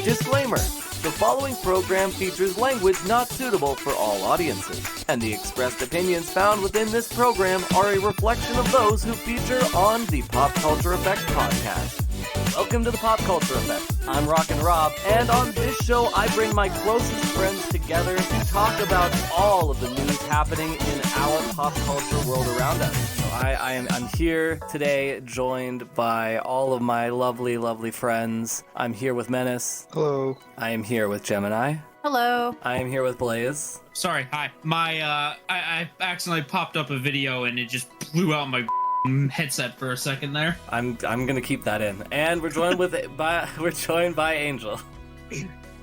Disclaimer: the following program features language not suitable for all audiences, and the expressed opinions found within this program are a reflection of those who feature on the PopCulture Effect podcast. Welcome to the PopCulture Effect. I'm Rockin Rob, and on this show I bring my closest friends together to talk about all of the news happening in our pop culture world around us. So I'm here today, joined by all of my lovely, lovely friends. I'm here with Menace. Hello. I am here with Gemini. Hello. I am here with Blaze. Sorry, hi. I accidentally popped up a video and it just blew out my headset for a second there. I'm gonna keep that in, and we're joined by Angel.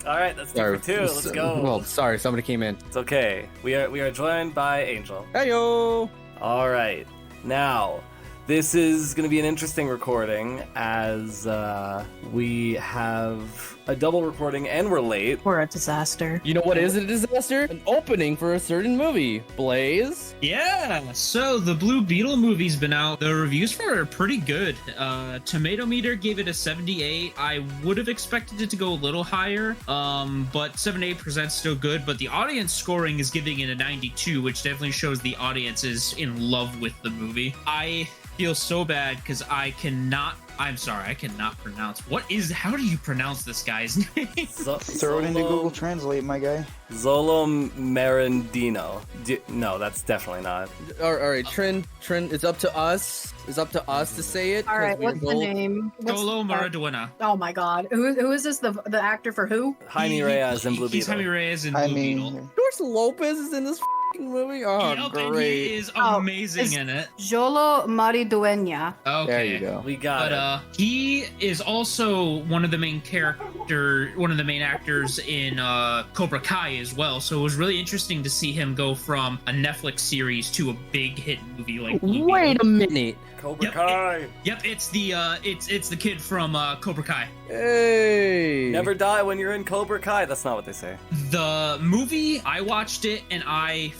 All right, that's two for two. Let's go. Well, sorry, somebody came in. It's okay. We are joined by Angel. Heyo. All right, now this is gonna be an interesting recording as we have a double recording and we're late. We're a disaster. You know what is a disaster? An opening for a certain movie. Blaze? Yeah, so the Blue Beetle movie's been out. The reviews for it are pretty good. Tomato Meter gave it a 78. I would have expected it to go a little higher, but 78% is still good. But the audience scoring is giving it a 92, which definitely shows the audience is in love with the movie. I feel so bad because I cannot pronounce. How do you pronounce this guy's name? Throw it into Google Translate, my guy. Zolo Merendino. No, that's definitely not. All right, Trent, it's up to us. It's up to us to say it. All right, what's the name? Solo Maradona. Oh my god. Who is this? The actor for who? Jaime Reyes in Blue Beetle. He's Jaime Reyes in Blue Beetle. George Lopez is in this movie? Oh, Yep, great. and he is amazing in it. Jolo Maridueña. Okay. There you go. We got it. He is also one of the main actors in Cobra Kai as well. So it was really interesting to see him go from a Netflix series to a big hit movie like Blue Wait Beetle. a minute. Cobra Kai. It's the kid from Cobra Kai. Hey. Never die when you're in Cobra Kai. That's not what they say. The movie, I watched it and I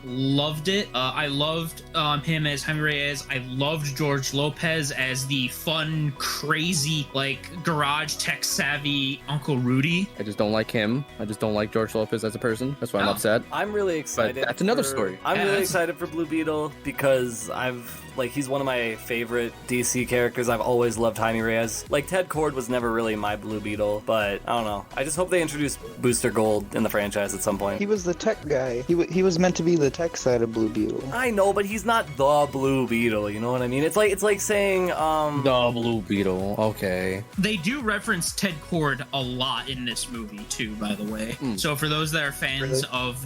loved it. I loved him as Jaime Reyes. I loved George Lopez as the fun, crazy, like garage tech savvy Uncle Rudy. I just don't like him. I just don't like George Lopez as a person. That's why I'm upset. I'm really excited. But that's another story. I'm really excited for Blue Beetle because he's one of my favorite DC characters. I've always loved Jaime Reyes. Like, Ted Kord was never really my Blue Beetle, but I don't know. I just hope they introduce Booster Gold in the franchise at some point. He was the tech guy. He was meant to be the tech side of Blue Beetle. I know, but he's not the Blue Beetle, you know what I mean? It's like saying, The Blue Beetle, okay. They do reference Ted Kord a lot in this movie too, by the way. So for those that are fans of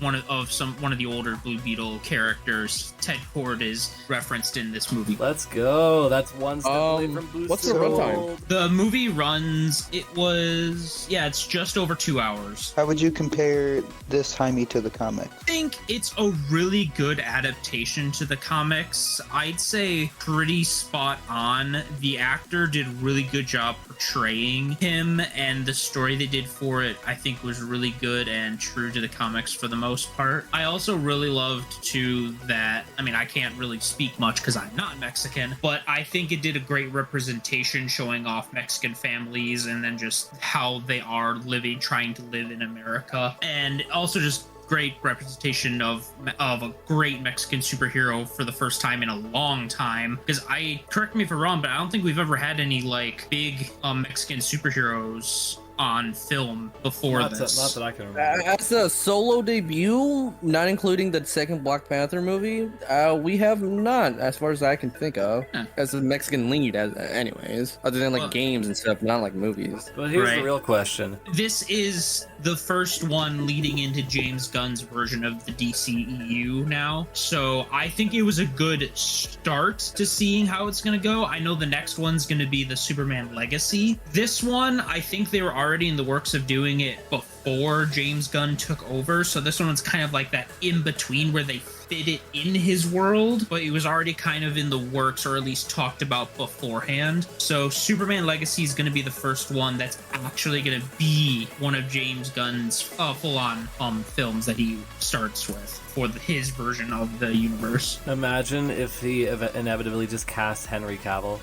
one of the older Blue Beetle characters, Ted Kord is referenced in this movie. Let's go. That's one step away from Booster what's the runtime? The movie runs, it's just over 2 hours. How would you compare this Jaime to the comic? I think it's a really good adaptation to the comics. I'd say pretty spot on. The actor did a really good job portraying him, and the story they did for it, I think, was really good and true to the comics for the most part. I also really loved too that, I can't really speak much because I'm not Mexican, but I think it did a great representation showing off Mexican families and then just how they are trying to live in America, and also just great representation of a great Mexican superhero for the first time in a long time. Because correct me if I'm wrong, but I don't think we've ever had any like big Mexican superheroes on film before this. Not that I can remember. As a solo debut, not including the second Black Panther movie, we have not, as far as I can think of, as a Mexican lead, anyways. Other than like games and stuff, not like movies. But here's the real question. This is the first one leading into James Gunn's version of the DCEU now. So I think it was a good start to seeing how it's going to go. I know the next one's going to be the Superman Legacy. This one, I think they were already in the works of doing it before before James Gunn took over. So this one's kind of like that in between where they fit it in his world, but it was already kind of in the works, or at least talked about beforehand. So Superman Legacy is going to be the first one that's actually going to be one of James Gunn's full-on films that he starts with for his version of the universe. Imagine if he inevitably just cast Henry Cavill.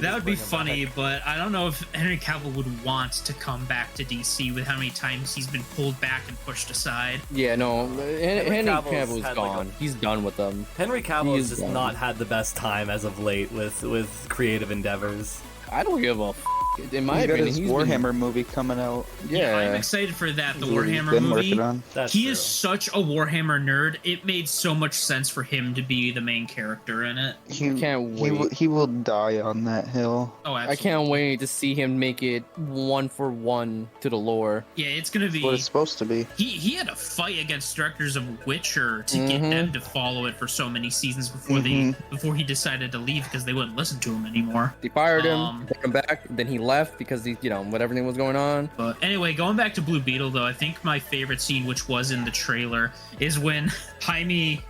That would be funny, but I don't know if Henry Cavill would want to come back to DC with how many times he's been pulled back and pushed aside. Yeah, no, Henry Cavill's gone. He's done with them. Henry Cavill has just gone. not had the best time as of late with creative endeavors. I don't give a f***. In my He's got opinion, his Warhammer movie coming out. Yeah, I'm excited for that. The He's Warhammer been movie. working on. That's He true. is such a Warhammer nerd. It made so much sense for him to be the main character in it. Can't wait. He will die on that hill. Oh, absolutely. I can't wait to see him make it 1-for-1 to the lore. Yeah, it's gonna That's what be. it's supposed to be. He had to fight against directors of Witcher to get them to follow it for so many seasons before before he decided to leave because they wouldn't listen to him anymore. They fired him, took him back, then he left because he, what everything was going on. But anyway, going back to Blue Beetle though, I think my favorite scene, which was in the trailer, is when Jaime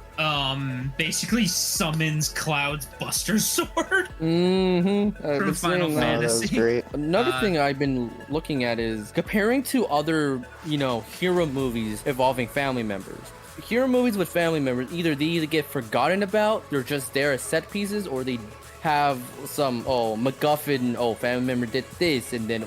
basically summons Cloud's Buster Sword from Final Oh, that was Fantasy. great. Another thing I've been looking at is comparing to other, hero movies involving family members. Hero movies with family members, either they get forgotten about, they're just there as set pieces, or they have some, MacGuffin, family member did this, and then,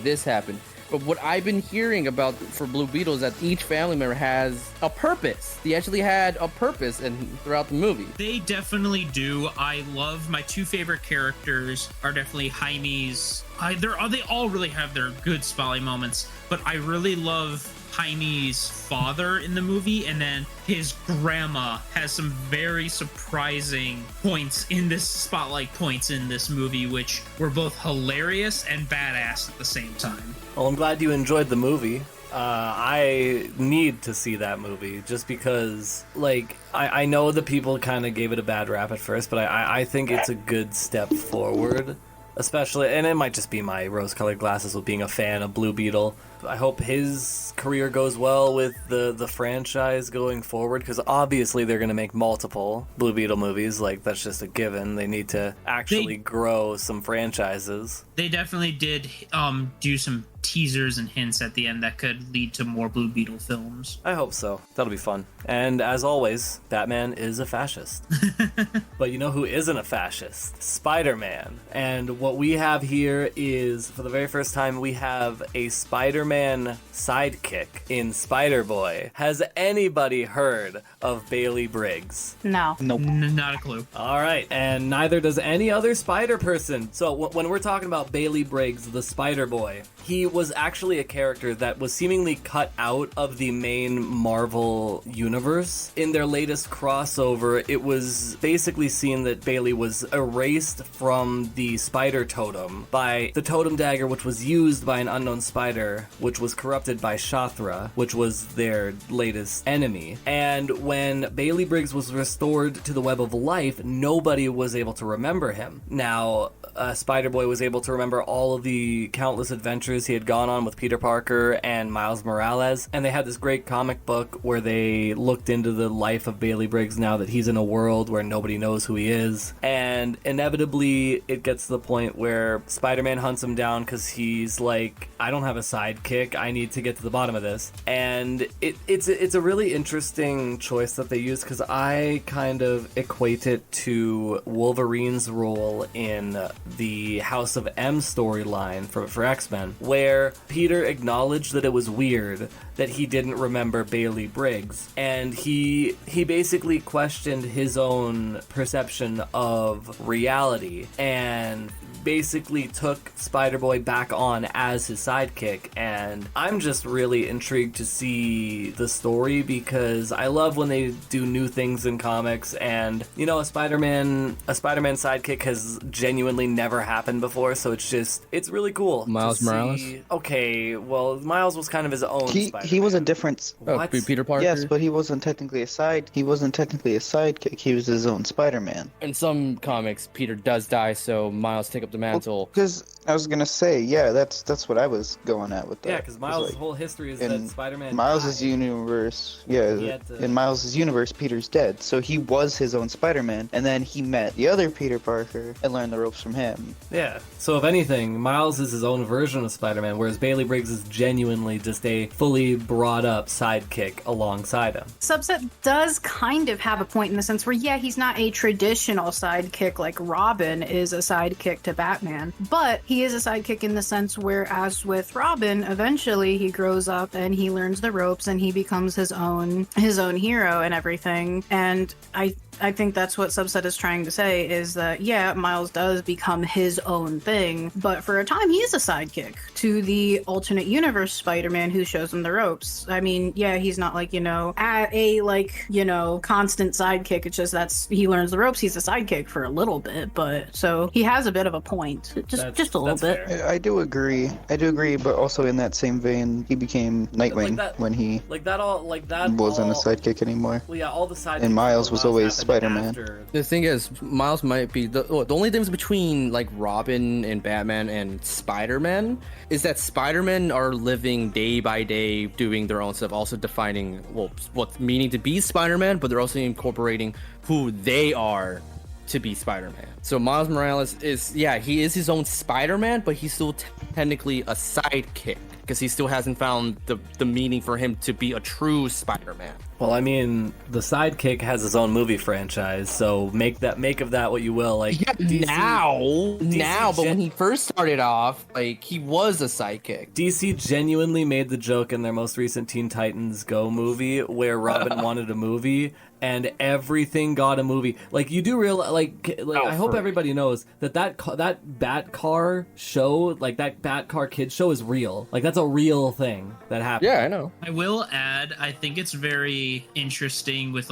this happened. But what I've been hearing about for Blue Beetle is that each family member has a purpose. They actually had a purpose throughout the movie. They definitely do. I love my two favorite characters are definitely Jaime's. They all really have their good spotlight moments, but I really love Jaime's father in the movie, and then his grandma has some very surprising spotlight points in this movie, which were both hilarious and badass at the same time. Well, I'm glad you enjoyed the movie. I need to see that movie just because, I know the people kind of gave it a bad rap at first, but I think it's a good step forward. Especially, and it might just be my rose-colored glasses with being a fan of Blue Beetle. I hope his career goes well with the franchise going forward, because obviously they're going to make multiple Blue Beetle movies. That's just a given. They need to actually grow some franchises. They definitely did do some teasers and hints at the end that could lead to more Blue Beetle films. I hope so. That'll be fun. And as always, Batman is a fascist. But you know who isn't a fascist? Spider-Man. And what we have here is, for the very first time, we have a Spider-Man sidekick in Spiderboy. Has anybody heard of Bailey Briggs? No. Nope. Not a clue. All right, and neither does any other spider person. So when we're talking about Bailey Briggs, the Spider-Boy, he was actually a character that was seemingly cut out of the main Marvel universe. In their latest crossover, it was basically seen that Bailey was erased from the spider totem by the totem dagger, which was used by an unknown spider, which was corrupted by Shathra, which was their latest enemy. And when Bailey Briggs was restored to the Web of Life, nobody was able to remember him. Now, Spider-Boy was able to remember all of the countless adventures he had gone on with Peter Parker and Miles Morales, and they had this great comic book where they looked into the life of Bailey Briggs now that he's in a world where nobody knows who he is. And inevitably, it gets to the point where Spider-Man hunts him down because he's like, I don't have a sidekick, I need to get to the bottom of this. And it's a really interesting choice that they use, because I kind of equate it to Wolverine's role in the House of M storyline for X-Men, where Peter acknowledged that it was weird that he didn't remember Bailey Briggs, and he basically questioned his own perception of reality and basically took Spider-Boy back on as his sidekick. And I'm just really intrigued to see the story, because I love when they do new things in comics, and a Spider-Man sidekick has genuinely never happened before, so it's really cool. Miles Morales? Okay, well, Miles was kind of his own Spider-Man. He was a different. What? Peter Parker? Yes, but he wasn't technically a sidekick. He was his own Spider-Man. In some comics, Peter does die, so Miles take up up the mantle. Because I was gonna say, yeah, that's what I was going at with that. Yeah, because Miles' whole history is that Spider-Man Miles' died. universe, in to... Miles' universe, Peter's dead, so he was his own Spider-Man, and then he met the other Peter Parker and learned the ropes from him. Yeah, so if anything, Miles is his own version of Spider-Man, whereas Bailey Briggs is genuinely just a fully brought-up sidekick alongside him. Subset does kind of have a point in the sense where, yeah, he's not a traditional sidekick like Robin is a sidekick to Batman, but he is a sidekick in the sense where, as with Robin, eventually he grows up and he learns the ropes and he becomes his own hero and everything. And I think that's what Subset is trying to say, is that, yeah, Miles does become his own thing, but for a time he is a sidekick to the alternate universe Spider-Man who shows him the ropes. I mean, yeah, he's not like, constant sidekick. It's just he learns the ropes. He's a sidekick for a little bit, but so he has a bit of a point. Just a little bit. Fair. I do agree, but also in that same vein, he became Nightwing when he wasn't a sidekick anymore. Well, yeah, all the sidekicks. And Miles was always Spider-Man. The thing is, Miles might be the only difference between like Robin and Batman and Spider-Man is that Spider-Man are living day by day, doing their own stuff, also defining what's meaning to be Spider-Man, but they're also incorporating who they are to be Spider-Man. So Miles Morales he is his own Spider-Man, but he's still technically a sidekick because he still hasn't found the meaning for him to be a true Spider-Man. Well, I mean, the sidekick has his own movie franchise, so make of that what you will. Like, yeah, DC but when he first started off, like, he was a sidekick. DC genuinely made the joke in their most recent Teen Titans Go movie where Robin wanted a movie and everything got a movie. Like, you do realize, I hope everybody knows that Bat Car show, like that Bat Car Kids show is real. Like, that's a real thing that happened. Yeah, I know. I will add, I think it's very interesting with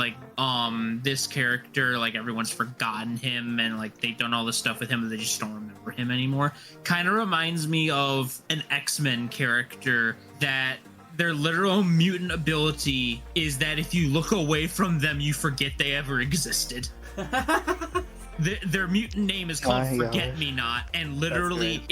this character, like everyone's forgotten him and like they've done all this stuff with him and they just don't remember him anymore. Kind of reminds me of an X-Men character that their literal mutant ability is that if you look away from them, you forget they ever existed. Their mutant name is called Forget-Me-Not, and literally,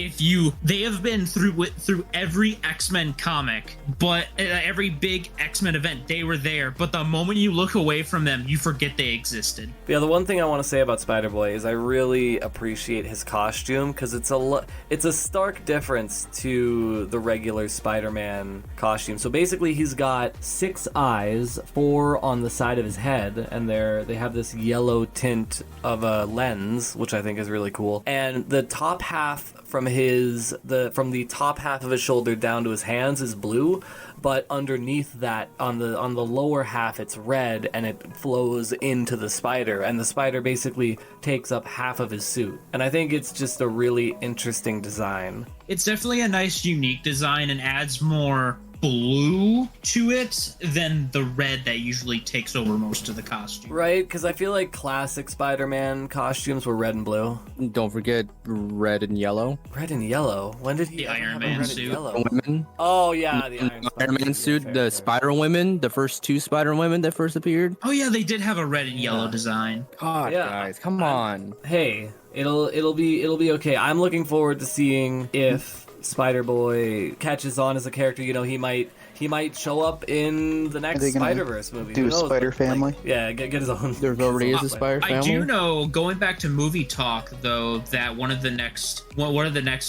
they have been through every X-Men comic, but every big X-Men event, they were there. But the moment you look away from them, you forget they existed. Yeah, the one thing I want to say about Spider-Boy is I really appreciate his costume because it's a stark difference to the regular Spider-Man costume. So basically, he's got 6 eyes, 4 on the side of his head, and they have this yellow tint of a lens, which I think is really cool. And the top half from the top half of his shoulder down to his hands is blue, but underneath that on the lower half it's red and it flows into the spider, and the spider basically takes up half of his suit. And I think it's just a really interesting design. It's definitely a nice, unique design and adds more blue to it than the red that usually takes over most of the costume. Right, because I feel like classic Spider-Man costumes were red and blue. Don't forget red and yellow. Red and yellow? When did he the ever Iron have Man a red suit? and yellow? Women. Oh yeah, the Iron Man suit, the Spider Women, the first 2 Spider Women that first appeared. Oh yeah, they did have a red and yellow design. God, guys, come on. Hey, it'll be okay. I'm looking forward to seeing if Spider-Boy catches on as a character. You know, he might show up in the next Spider-Verse movie. Do Spider Family? Get his own. There already is a Spider Family. I do know, going back to movie talk though, that one of the next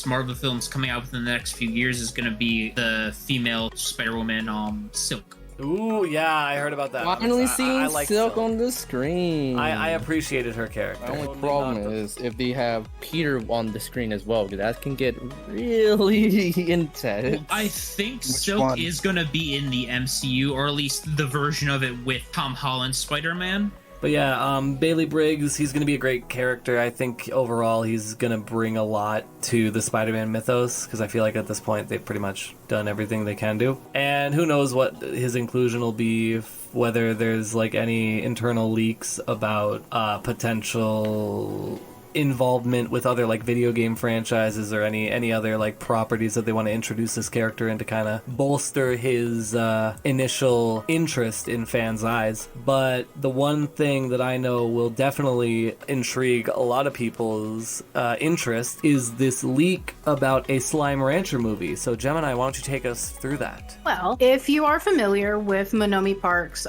Marvel films coming out within the next few years is going to be the female Spider-Woman, Silk. Ooh, yeah, I heard about that. Finally seeing Silk on the screen. I appreciated her character. The only problem is if they have Peter on the screen as well, because that can get really intense. I think Silk is going to be in the MCU, or at least the version of it with Tom Holland's Spider-Man. But yeah, Bailey Briggs, he's going to be a great character. I think overall he's going to bring a lot to the Spider-Man mythos, because I feel like at this point they've pretty much done everything they can do. And who knows what his inclusion will be, whether there's like any internal leaks about potential involvement with other like video game franchises or any other like properties that they want to introduce this character in to kind of bolster his initial interest in fans' eyes. But the one thing that I know will definitely intrigue a lot of people's interest is this leak about a Slime Rancher movie. So Gemini, why don't you take us through that? Well, if you are familiar with Monomi Park's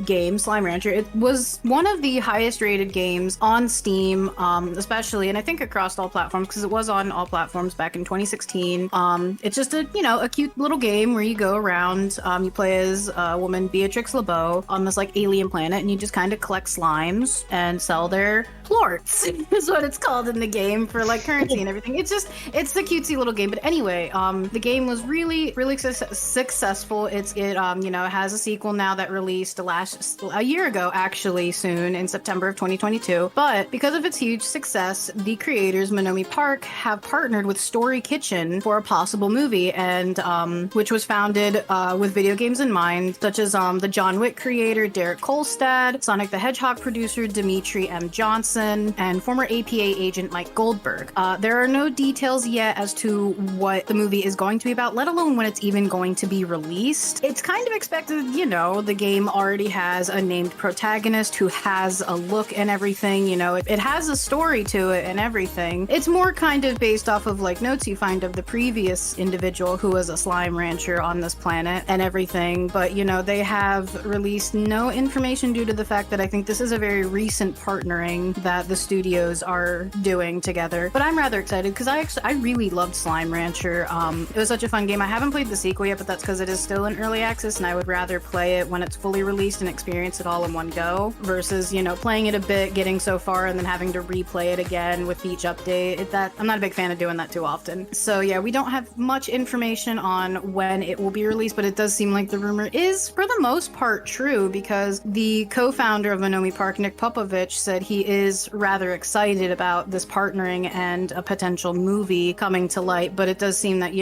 game, Slime Rancher, it was one of the highest rated games on Steam, especially, and I think across all platforms, because it was on all platforms back in 2016. It's just a cute little game where you go around, you play as woman Beatrix LeBeau on this like alien planet, and you just kind of collect slimes and sell their plorts is what it's called in the game for like currency and everything. It's the cutesy little game. But anyway, the game was really successful. It has a sequel now that released a year ago, actually, soon in September of 2022. But because of its huge success, the creators Monomi Park have partnered with Story Kitchen for a possible movie, and which was founded with video games in mind, such as the John Wick creator Derek Kolstad, Sonic the Hedgehog producer Dimitri M. Johnson, and former APA agent Mike Goldberg. There are no details yet as to what the movie is going to be about, let alone when it's even going to be released. It's kind of expected, the game already has a named protagonist who has a look and everything, it has a story to it and everything. It's more kind of based off of like notes you find of the previous individual who was a slime rancher on this planet and everything, but they have released no information due to the fact that I think this is a very recent partnering that the studios are doing together. But I'm rather excited because I really loved Slime Rancher. It was such a fun game. I haven't played the sequel yet, but that's because it is still in early access, and I would rather play it when it's fully released and experience it all in one go versus, playing it a bit, getting so far, and then having to replay it again with each update. I'm not a big fan of doing that too often. So yeah, we don't have much information on when it will be released, but it does seem like the rumor is, for the most part, true, because the co-founder of Monomi Park, Nick Popovich, said he is rather excited about this partnering and a potential movie coming to light, but it does seem that,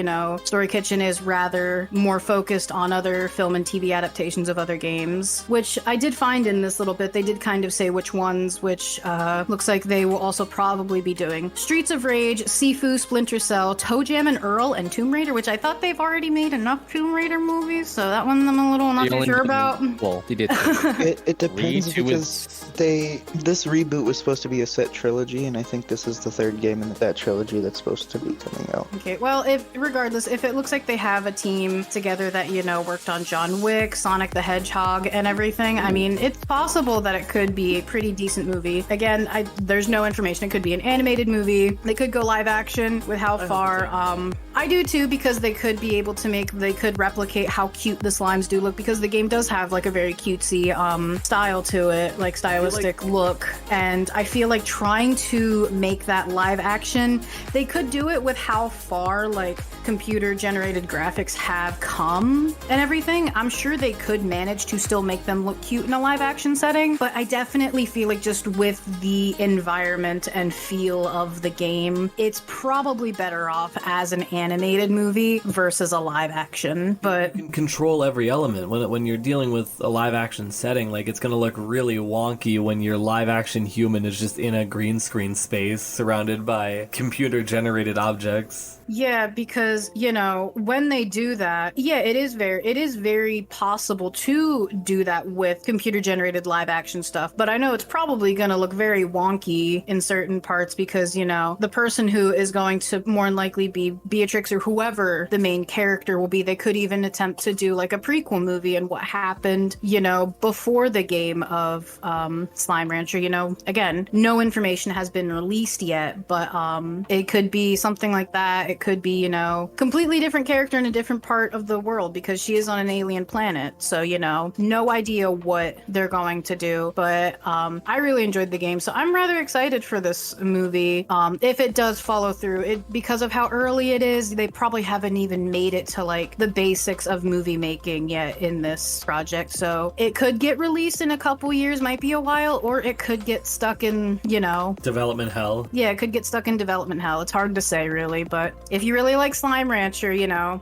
Story Kitchen is rather more focused on other film and TV adaptations of other games, which I did find in this little bit. They did kind of say which ones, which looks like they will also probably be doing Streets of Rage, Sifu, Splinter Cell, Toe Jam and Earl, and Tomb Raider, which I thought they've already made enough Tomb Raider movies, so that one I'm a little not too sure about. Well, they did. It depends because this reboot was supposed to be a set trilogy, and I think this is the third game in that trilogy that's supposed to be coming out. Okay, well, regardless, if it looks like they have a team together that, worked on John Wick, Sonic the Hedgehog, and everything, I mean, it's possible that it could be a pretty decent movie. Again, there's no information. It could be an animated movie. They could go live action with how far. I do too, because they could replicate how cute the slimes do look, because the game does have like a very cutesy style to it, like stylistic look, and I feel like trying to make that live action, they could do it with how far like computer generated graphics have come and everything. I'm sure they could manage to still make them look cute in a live action setting, but I definitely feel like just with the environment and feel of the game, it's probably better off as an animated movie versus a live action. But you can control every element when you're dealing with a live action setting. Like, it's going to look really wonky when your live action human is just in a green screen space surrounded by computer generated objects. Yeah, because, when they do that, yeah, it is very possible to do that with computer-generated live-action stuff, but I know it's probably going to look very wonky in certain parts because, the person who is going to more than likely be Beatrix or whoever the main character will be, they could even attempt to do, like, a prequel movie and what happened, before the game of Slime Rancher. Again, no information has been released yet, but it could be something like that. It could be, completely different character in a different part of the world because she is on an alien planet. So, no idea what they're going to do. But I really enjoyed the game. So I'm rather excited for this movie. If it does follow through, because of how early it is, they probably haven't even made it to like the basics of movie making yet in this project. So it could get released in a couple years, might be a while, or it could get stuck in, development hell. Yeah, it could get stuck in development hell. It's hard to say, really, but if you really like Slime Rancher,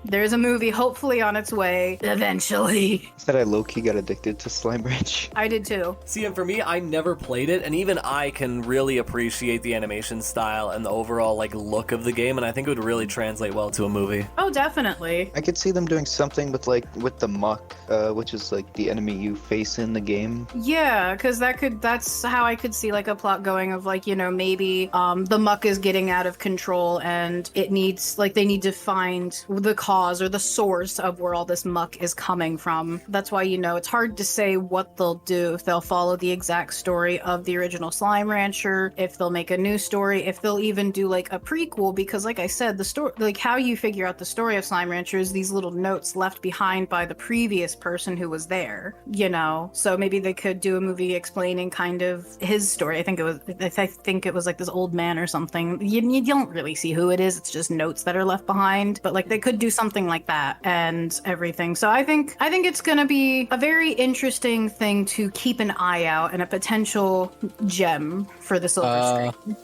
there's a movie hopefully on its way eventually. Said I low-key got addicted to Slime Ranch. I did too. See, and for me, I never played it, and even I can really appreciate the animation style and the overall look of the game, and I think it would really translate well to a movie. Oh, definitely. I could see them doing something with the muck, which is like the enemy you face in the game. Yeah, because that's how I could see a plot going of maybe the muck is getting out of control and it needs they need to find the cause or the source of where all this muck is coming from. That's why it's hard to say what they'll do, if they'll follow the exact story of the original Slime Rancher, if they'll make a new story, if they'll even do a prequel, because like I said, the story, how you figure out the story of Slime Rancher is these little notes left behind by the previous person who was there, so maybe they could do a movie explaining kind of his story. I think it was this old man or something. You don't really see who it is, it's just notes that are left behind, but they could do something like that and everything. So I think it's gonna be a very interesting thing to keep an eye out and a potential gem for the silver screen.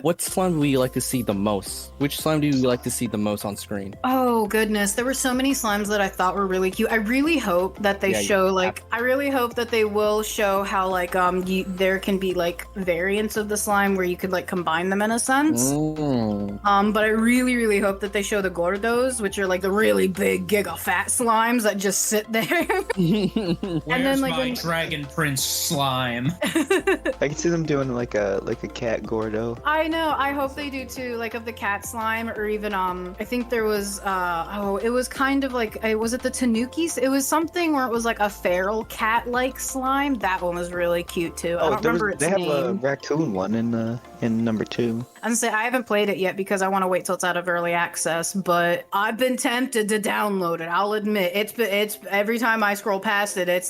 What slime would you like to see the most? Which slime do you like to see the most on screen? Oh goodness, there were so many slimes that I thought were really cute. I really hope that they show I really hope that they will show how there can be variants of the slime where you could combine them in a sense. But I really, really hope that they show the gordos, which are the really big giga fat slimes that just sit there. And then my Dragon Prince slime? I can see them doing a cat gordo. I know. I hope they do too, of the cat slime, or even I think there was it was kind of was it the Tanukis? It was something where it was a feral cat-like slime. That one was really cute too. I don't remember its name. They have a raccoon one in number 2. I'm saying I haven't played it yet because I want to wait till it's out of early access, but I've been tempted to download it. I'll admit it's every time I scroll past it, it's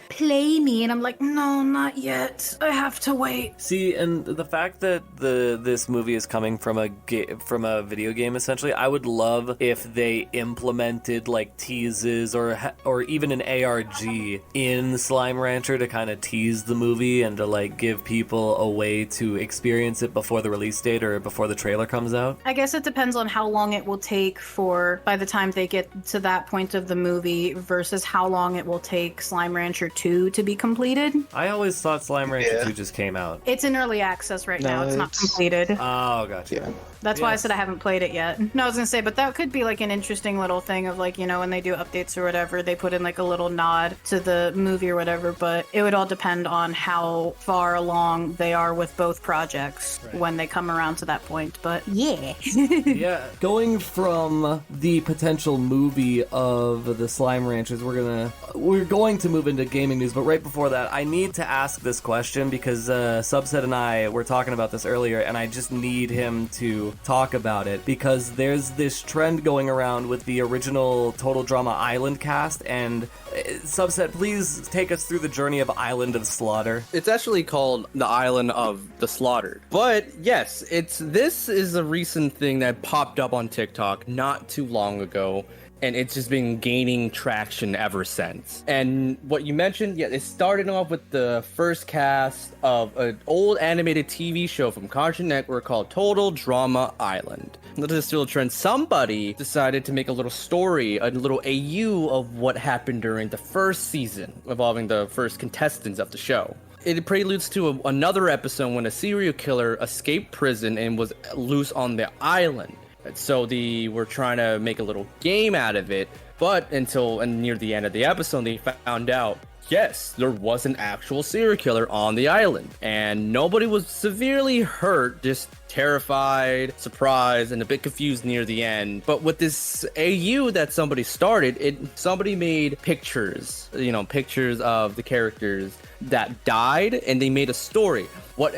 play me, and I'm no, not yet. I have to wait. See, and the fact that this movie is coming from a video game, essentially, I would love if they implemented teases or even an ARG in Slime Rancher to kind of tease the movie and to give people a way to experience it before the release date or before the trailer comes out. I guess it depends on how long it will take by the time they get to that point of the movie versus how long it will take Slime Rancher 2 to be completed. I always thought Slime Rancher 2 just came out. It's in early access right now. It's not completed. Oh, gotcha. Yeah. That's why I said I haven't played it yet. No, I was gonna say, but that could be an interesting little thing of when they do updates or whatever, they put in a little nod to the movie or whatever, but it would all depend on how far along they are with both projects when they come around to that point. But yeah. Yeah, going from the potential movie of the Slime Ranchers, we're going to move into gaming news, but right before that, I need to ask this question because Subset and I were talking about this earlier, and I just need him to talk about it because there's this trend going around with the original Total Drama Island cast, and Subset, please take us through the journey of Island of Slaughter. It's actually called the Island of the Slaughtered. But yes, this is a recent thing that popped up on TikTok not too long ago, and it's just been gaining traction ever since. And what you mentioned, it started off with the first cast of an old animated TV show from Cartoon Network called Total Drama Island. This is still a trend. Somebody decided to make a little story, a little AU of what happened during the first season, involving the first contestants of the show. It preludes to another episode when a serial killer escaped prison and was loose on the island. So they were trying to make a little game out of it, but until near the end of the episode, they found out, yes, there was an actual serial killer on the island, and nobody was severely hurt, just terrified, surprised, and a bit confused near the end. But with this AU that somebody started, somebody made pictures, pictures of the characters that died, and they made a story. What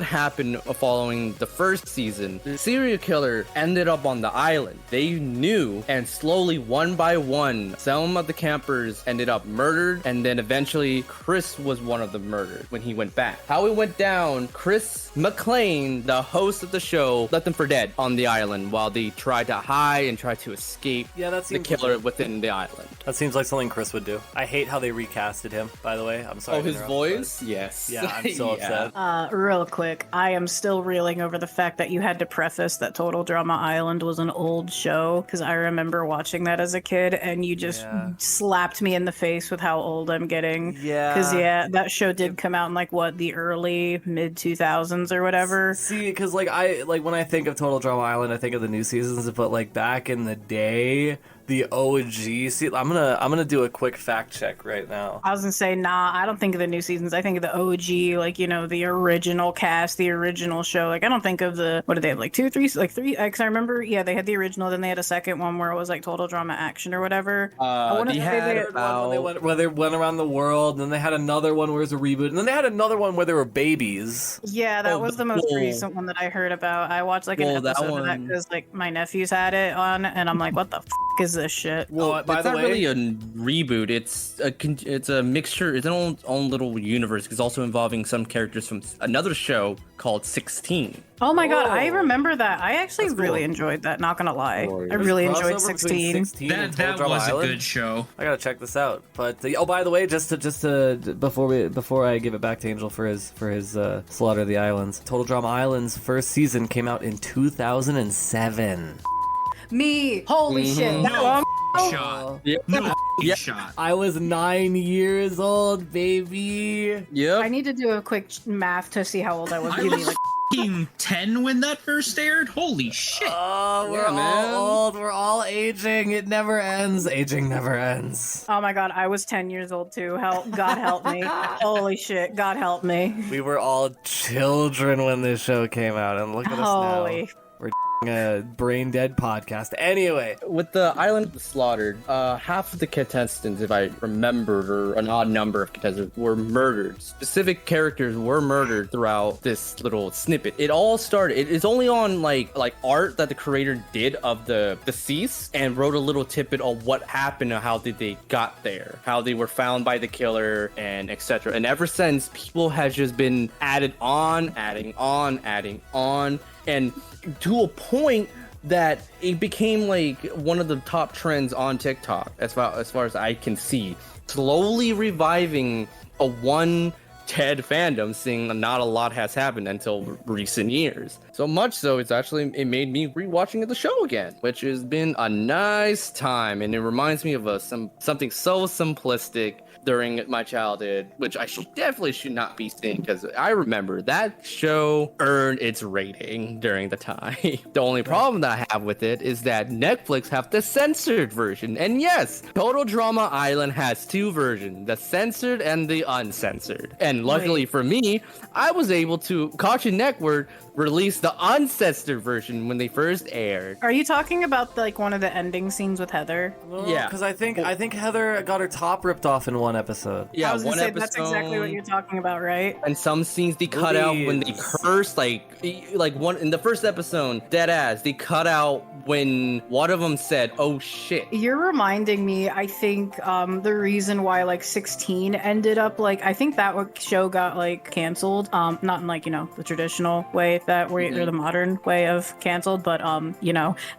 happened following the first season, the serial killer ended up on the island. They knew, and slowly, one by one, some of the campers ended up murdered, and then eventually Chris was one of the murdered when he went back. How it went down, Chris McClane, the host most of the show left them for dead on the island while they tried to hide and try to escape the killer within the island. That seems like something Chris would do. I hate how they recasted him, by the way. I'm sorry. Oh, his voice? Yes. Yeah, I'm so upset. Real quick, I am still reeling over the fact that you had to preface that Total Drama Island was an old show, because I remember watching that as a kid, and you just slapped me in the face with how old I'm getting. Yeah. Because, that show did come out in, like, what, the early, mid-2000s or whatever? See, because, like, when I think of Total Drama Island, I think of the new seasons, but, like, back in the day... The OG. See, I'm gonna do a quick fact check right now. I was gonna say, nah, I don't think of the new seasons. I think of the OG, like, the original cast, the original show. Like, I don't think of what did they have, like three? Because I remember, they had the original, then they had a second one where it was like Total Drama Action or whatever. They had one where they went around the world, and then they had another one where it was a reboot, and then they had another one where they were babies. Yeah, that was the most recent one that I heard about. I watched like an episode of that because like my nephews had it on, and I'm like, what the f is this shit? Well, by the way, it's not really a reboot. It's a mixture. It's an own little universe. It's also involving some characters from another show called 16. Oh my god, I remember that. I actually really enjoyed that, not gonna lie. I really enjoyed 16. That was a good show. I gotta check this out. But by the way, just to before I give it back to Angel for his Slaughter of the Islands, Total Drama Island's first season came out in 2007. Me, holy shit! No shot. No shot. I was 9 years old, baby. Yep. I need to do a quick math to see how old I was. I was 10 when that first aired. Holy shit! Oh, we're all old. We're all aging. It never ends. Aging never ends. Oh my god, I was 10 years old too. God help me. Holy shit, God help me. We were all children when this show came out, and look at us now. We're a brain dead podcast. Anyway, with the Island Slaughtered, half of the contestants, if I remembered, or an odd number of contestants, were murdered. Specific characters were murdered throughout this little snippet. It all started. It is only on like art that the creator did of the deceased, and wrote a little tidbit on what happened and how did they got there, how they were found by the killer, and etc. And ever since, people has just been adding on, and to a point that it became like one of the top trends on TikTok, as far as I can see, slowly reviving a one Ted fandom, seeing not a lot has happened until recent years. So much so, it made me rewatching the show again, which has been a nice time, and it reminds me of something so simplistic during my childhood, which I definitely should not be seeing, because I remember that show earned its rating during the time. The only problem that I have with it is that Netflix have the censored version, and yes, Total Drama Island has two versions, the censored and the uncensored. And luckily for me, I was able to Cartoon Network release the uncensored version when they first aired. Are you talking about like one of the ending scenes with Heather? Yeah, because I think Heather got her top ripped off in one episode. Yeah, I was gonna say that's exactly what you're talking about, right? And some scenes they cut out when they curse, like one in the first episode, deadass, they cut out when one of them said, "Oh shit." You're reminding me, I think, the reason why like 16 ended up like, I think that show got like canceled, not in like, the traditional way that or the modern way of canceled, but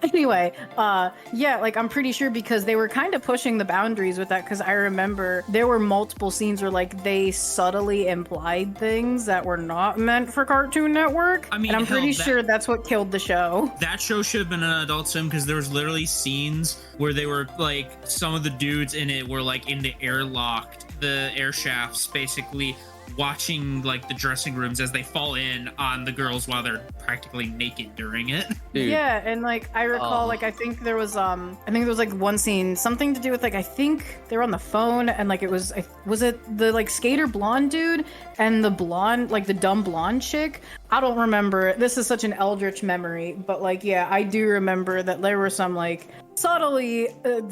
anyway, like I'm pretty sure because they were kind of pushing the boundaries with that, because I remember there were multiple scenes where like they subtly implied things that were not meant for Cartoon Network. I mean, and I'm pretty sure that's what killed the show. That show should have been an adult swim, because there was literally scenes where they were like, some of the dudes in it were like in the air shafts, basically watching like the dressing rooms as they fall in on the girls while they're practically naked during it. Dude. Yeah, and like I recall, like I think there was like one scene, something to do with like, I think they were on the phone, and like it was it the like skater blonde dude and the blonde, like the dumb blonde chick? I don't remember. This is such an eldritch memory, but like, yeah, I do remember that there were some like subtly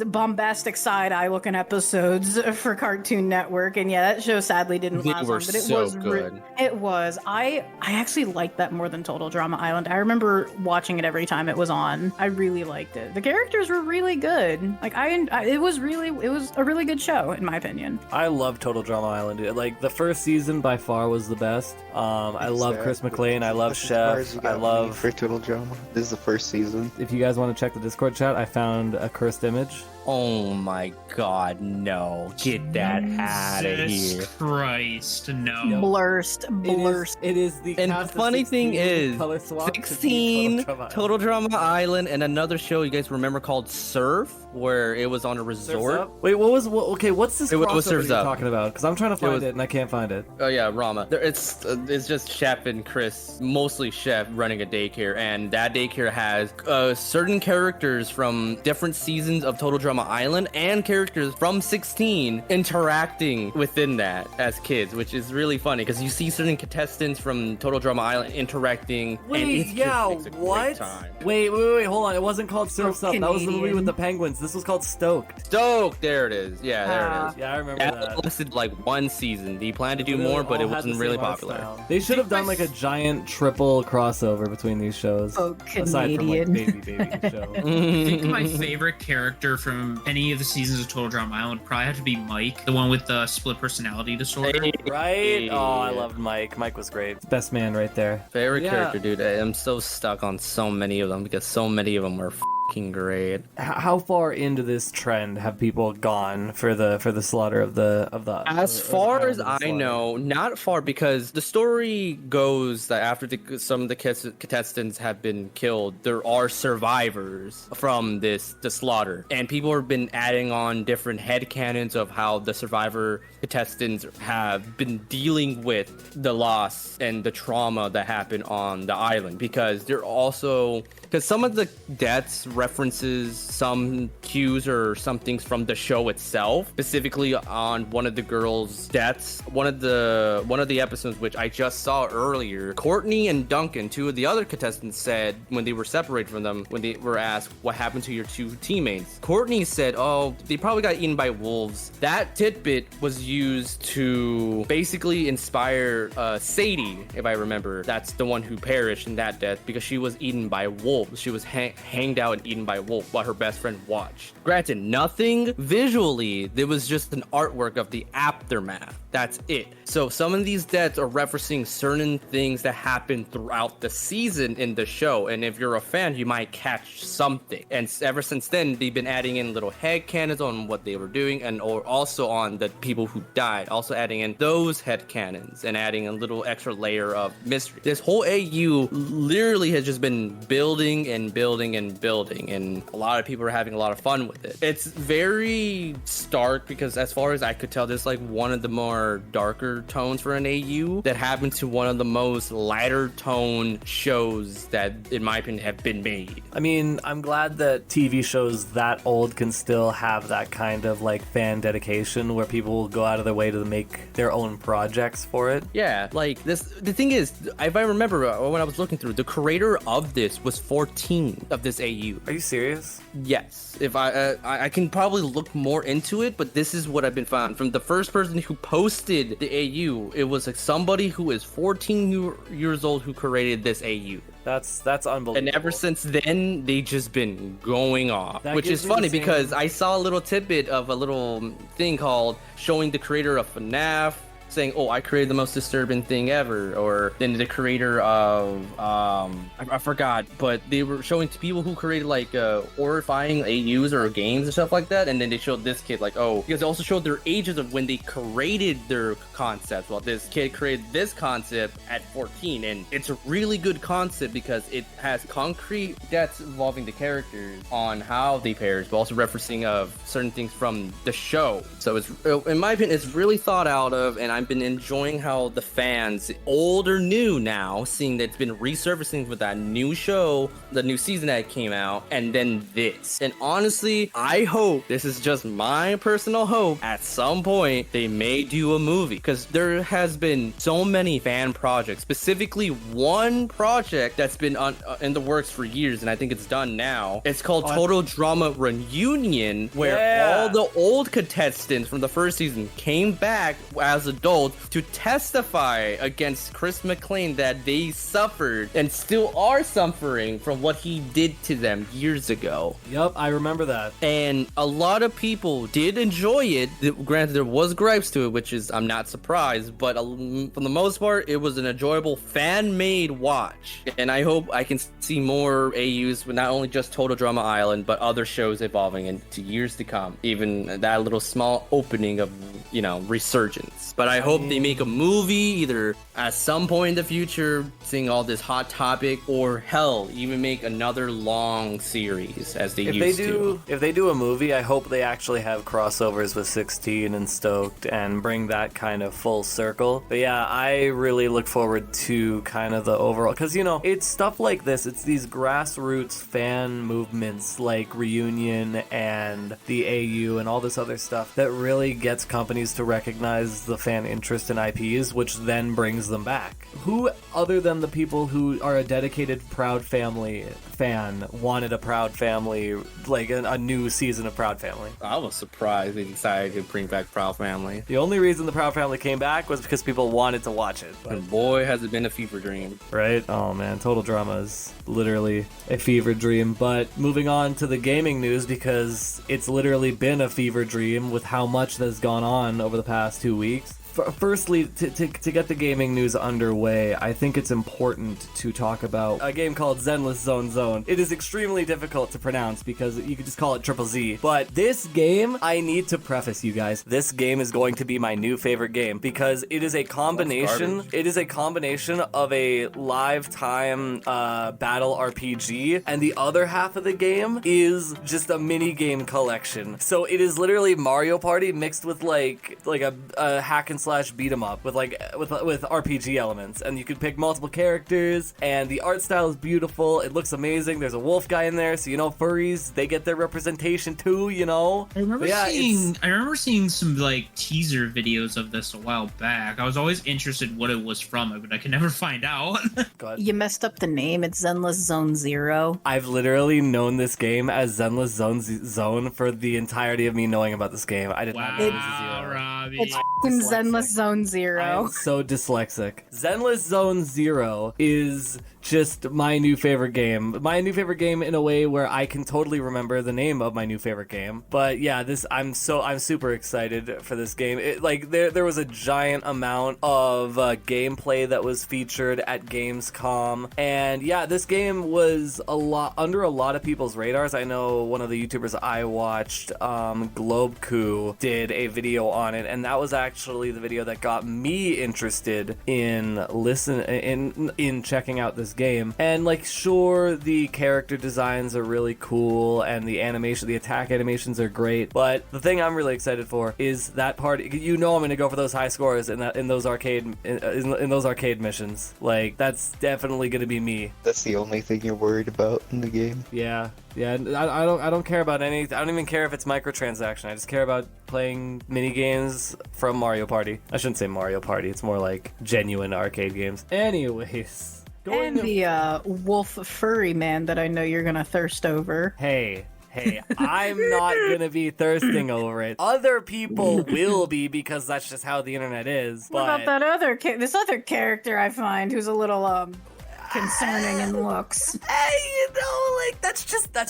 bombastic side-eye looking episodes for Cartoon Network, and yeah, that show sadly didn't They last were long, but it so was good. it was. I actually liked that more than Total Drama Island. I remember watching it every time it was on. I really liked it. The characters were really good. Like it was a really good show in my opinion. I love Total Drama Island. Like the first season by far was the best. I love Chris McLean. I love Chef. I love for Total Drama. This is the first season. If you guys want to check the Discord chat, I found a cursed image. Oh my god, no. Get that out of Jesus here. Christ, no. Blurst. It is the And the cast of funny thing 16 is, color swap to 16, Total Total Drama Island, and another show you guys remember called Surf, where it was on a Surf's resort. Up? Wait, okay, what's this It was crossover Surf's you're Up. talking about? Because I'm trying to find was- it and I can't find it. Oh yeah, Rama. It's just Chef and Chris, mostly Chef, running a daycare, and that daycare has certain characters from different seasons of Total Drama Island and characters from 16 interacting within that as kids, which is really funny because you see certain contestants from Total Drama Island interacting. and Wait, it's yeah, just, it's a great what? time. Wait, hold on. It wasn't called Surf's Up. That was the movie Canadian. with the penguins. This was called Stoked. Stoked, there it is. Yeah, there it is. Yeah, I remember That that. lasted like one season. They planned to do Literally more, but it all had the wasn't really same art popular. style. They should have done like a giant triple crossover between these shows. Oh, Aside from like Canadian. baby show. I think my favorite character from any of the seasons of Total Drama Island would probably have to be Mike, the one with the split personality disorder. Right? Oh, I loved Mike. Mike was great. Best man right there. Favorite Yeah. character, dude. I'm so stuck on so many of them because so many of them were fucking great. How far into this trend have people gone for the slaughter of the As far as I know, not far, because the story goes that after some of the contestants have been killed, there are survivors from the slaughter, and people have been adding on different headcanons of how the survivor contestants have been dealing with the loss and the trauma that happened on the island, because some of the deaths references some cues or some things from the show itself, specifically on one of the girls' deaths. One of the episodes, which I just saw earlier, Courtney and Duncan, two of the other contestants, said when they were separated from them, when they were asked what happened to your two teammates, Courtney said, oh, they probably got eaten by wolves. That tidbit was used to basically inspire Sadie, if I remember. That's the one who perished in that death because she was eaten by wolves. She was hanged out and eaten by wolves while her best friend watched. Granted, nothing visually. There was just an artwork of the aftermath. That's it. So some of these deaths are referencing certain things that happened throughout the season in the show. And if you're a fan, you might catch something. And ever since then, they've been adding in little headcanons on what they were doing, and or also on the people who died. Also adding in those headcanons and adding a little extra layer of mystery. This whole AU literally has just been building and building and building, and a lot of people are having a lot of fun with it. It's very stark because as far as I could tell, this is like one of the more darker tones for an AU that happened to one of the most lighter tone shows that, in my opinion, have been made. I mean, I'm glad that TV shows that old can still have that kind of like fan dedication where people will go out of their way to make their own projects for it. Yeah, like this. The thing is, if I remember when I was looking through, the creator of this was 14 of this AU. Are you serious? Yes. If I can probably look more into it, but this is what I've been found from the first person who posted the AU. It was like somebody who is 14 years old who created this AU. That's unbelievable. And ever since then, they just been going off, That which gives is me the funny same- because I saw a little tidbit of a little thing called showing the creator of FNAF, saying, oh, I created the most disturbing thing ever, or then the creator of I forgot, but they were showing to people who created like horrifying AUs or games and stuff like that, and then they showed this kid like, oh, because they also showed their ages of when they created their concepts. Well, this kid created this concept at 14, and it's a really good concept because it has concrete deaths involving the characters on how they perish, but also referencing of certain things from the show. So it's, in my opinion, it's really thought out of, and I've been enjoying how the fans, old or new now, seeing that it's been resurfacing with that new show, the new season that came out, and then this. And honestly, I hope, this is just my personal hope, at some point they may do a movie, because there has been so many fan projects, specifically one project that's been in the works for years, and I think it's done now. It's called Total Drama Reunion, where all the old contestants from the first season came back as adults to testify against Chris McClain that they suffered and still are suffering from what he did to them years ago. Yep, I remember that. And a lot of people did enjoy it. Granted, there was gripes to it, which is, I'm not surprised, but for the most part, it was an enjoyable fan-made watch. And I hope I can see more AUs with not only just Total Drama Island, but other shows evolving into years to come. Even that little small opening of, resurgence. But I hope they make a movie either at some point in the future, seeing all this hot topic, or hell, even make another long series as they used to. If they do a movie, I hope they actually have crossovers with 16 and Stoked and bring that kind of full circle. But yeah, I really look forward to kind of the overall, because it's stuff like this. It's these grassroots fan movements like Reunion and the AU and all this other stuff that really gets companies to recognize the fan interest in IPs, which then brings them back. Who other than the people who are a dedicated Proud Family fan wanted a Proud Family, like a new season of Proud Family? I was surprised they decided to bring back Proud Family. The only reason the Proud Family came back was because people wanted to watch it. And boy, has it been a fever dream. Right? Oh man, Total Drama is literally a fever dream. But moving on to the gaming news, because it's literally been a fever dream with how much that's gone on over the past 2 weeks. Firstly, to get the gaming news underway, I think it's important to talk about a game called Zenless Zone. It is extremely difficult to pronounce because you could just call it Triple Z. But this game, I need to preface you guys, this game is going to be my new favorite game because it is a combination. It is a combination of a live time battle RPG, and the other half of the game is just a mini game collection. So it is literally Mario Party mixed with like a hack and slash beat 'em up with with RPG elements, and you can pick multiple characters, and the art style is beautiful. It looks amazing. There's a wolf guy in there, so furries, they get their representation too. I remember seeing some teaser videos of this a while back. I was always interested what it was from, but I could never find out. You messed up the name. It's Zenless Zone Zero. I've literally known this game as Zenless Zone for the entirety of me knowing about this game. I did not know it was a zero. Robbie. It's f***ing Zenless Zone Zero. I'm so dyslexic. Zenless Zone Zero is just my new favorite game. My new favorite game in a way where I can totally remember the name of my new favorite game. But yeah, I'm super excited for this game. There was a giant amount of gameplay that was featured at Gamescom, and yeah, this game was under a lot of people's radars. I know one of the YouTubers I watched, Globeku, did a video on it, and that was actually the video that got me interested in checking out this game. And sure, the character designs are really cool and the attack animations are great, but the thing I'm really excited for is that part. I'm going to go for those high scores in those arcade missions. That's definitely going to be me. That's the only thing you're worried about in the game. Yeah. I don't care about any. I don't even care if it's microtransaction. I just care about playing mini games from Mario Party. I shouldn't say Mario Party. It's more like genuine arcade games. Anyways. And the wolf furry man that I know you're gonna thirst over. Hey, I'm not gonna be thirsting over it. Other people will be, because that's just how the internet is. What about that this other character I find who's a little concerning in looks? Hey, that's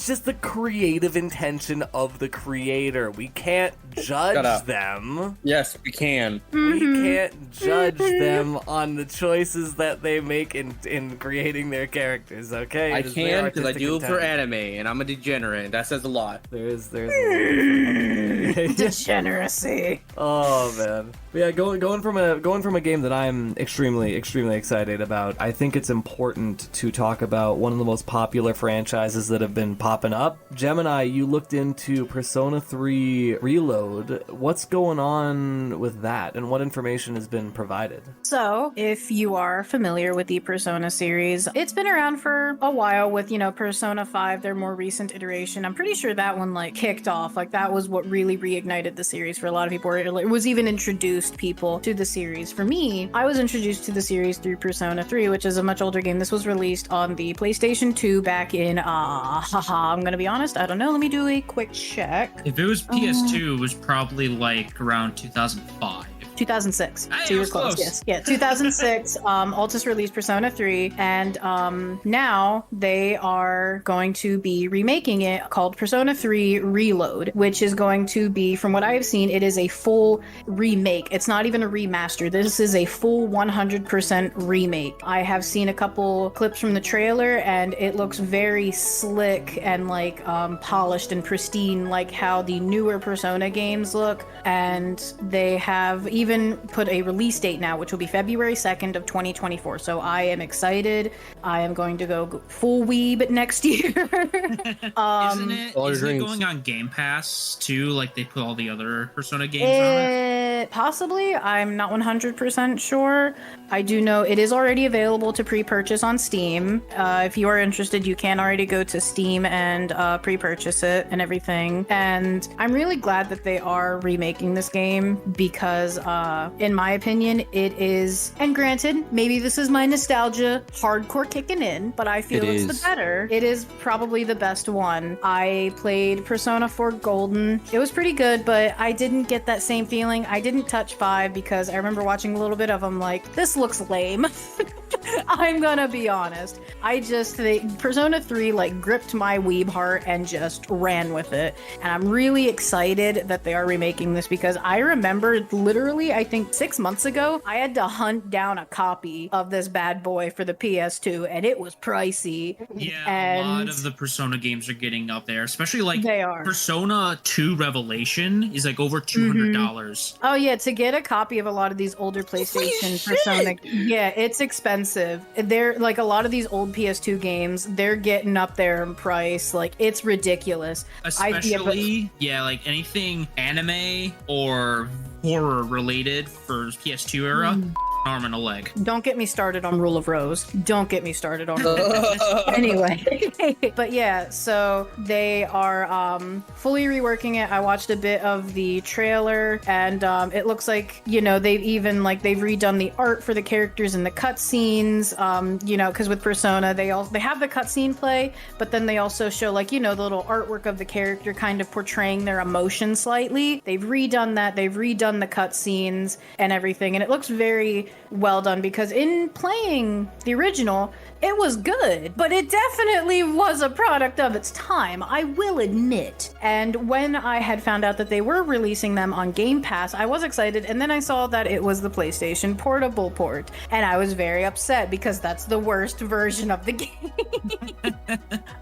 just the creative intention of the creator. We can't judge them. Yes, we can. We can't judge them on the choices that they make in creating their characters. Okay, I can, because I do it for anime, and I'm a degenerate. That says a lot. There's Degeneracy. Oh man. But yeah, going from a game that I'm extremely excited about. I think it's important to talk about one of the most popular franchises that have been popping up. Gemini, you looked into Persona 3 Reload. What's going on with that, and what information has been provided? So, if you are familiar with the Persona series, it's been around for a while with, Persona 5, their more recent iteration. I'm pretty sure that one, kicked off. That was what really reignited the series for a lot of people. It was even introduced people to the series. For me, I was introduced to the series through Persona 3, which is a much older game. This was released on the PlayStation 2 back in, I'm gonna be honest, I don't know. Let me do a quick check. If it was PS2, it was probably around 2005. 2006. So you were close. Yes. Yeah. 2006. Altus released Persona 3, and now they are going to be remaking it called Persona 3 Reload, which is going to be, from what I have seen, it is a full remake. It's not even a remaster. This is a full 100% remake. I have seen a couple clips from the trailer, and it looks very slick and polished and pristine, like how the newer Persona games look. And they have even put a release date now, which will be February 2nd of 2024. So I am excited. I am going to go full weeb next year. Isn't it going on Game Pass too? Like they put all the other Persona games on it? Possibly. I'm not 100% sure. I do know it is already available to pre-purchase on Steam. If you are interested, you can already go to Steam and pre-purchase it and everything. And I'm really glad that they are remaking this game because in my opinion, it is, and granted, maybe this is my nostalgia hardcore kicking in, but I feel it's the better. It is probably the best one. I played Persona 4 Golden. It was pretty good, but I didn't get that same feeling. I didn't touch 5 because I remember watching a little bit of them this looks lame. I'm gonna be honest. Persona 3 gripped my weeb heart and just ran with it. And I'm really excited that they are remaking this because I remember literally, I think 6 months ago, I had to hunt down a copy of this bad boy for the PS2 and it was pricey. Yeah, a lot of the Persona games are getting up there, especially they are. Persona 2 Revelation is over $200. Oh yeah, to get a copy of a lot of these older PlayStation Persona, yeah, it's expensive. They're a lot of these old PS2 games, they're getting up there in price. It's ridiculous. Especially, anything anime or horror related for PS2 era. Arm and a leg. Don't get me started on Rule of Rose. Don't get me started on Anyway. But yeah, so they are fully reworking it. I watched a bit of the trailer and it looks like, they've even they've redone the art for the characters in the cutscenes. Because with Persona, they have the cutscene play, but then they also show the little artwork of the character kind of portraying their emotion slightly. They've redone that. They've redone the cutscenes and everything, and it looks very well done because in playing the original, it was good, but it definitely was a product of its time, I will admit. And when I had found out that they were releasing them on Game Pass, I was excited, and then I saw that it was the PlayStation Portable port, and I was very upset because that's the worst version of the game.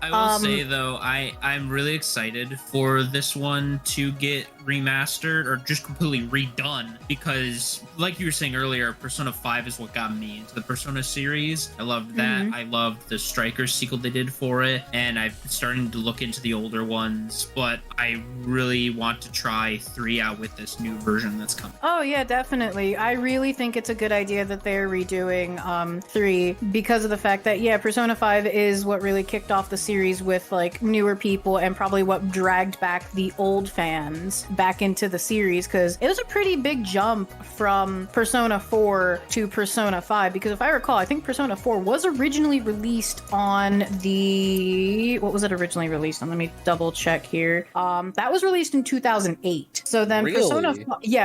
I will say though, I'm really excited for this one to get remastered or just completely redone because, like you were saying earlier, Persona 5 is what got me into the Persona series. I loved that. I loved the Strikers sequel they did for it, and I'm starting to look into the older ones, but I really want to try 3 out with this new version that's coming. Oh yeah, definitely. I really think it's a good idea that they're redoing 3 because of the fact that, yeah, Persona 5 is what really kicked off the series with newer people and probably what dragged back the old fans back into the series because it was a pretty big jump from Persona 4 to Persona 5 because if I recall, I think Persona 4 was originally released on what was it originally released on? Let me double check here. That was released in 2008. So then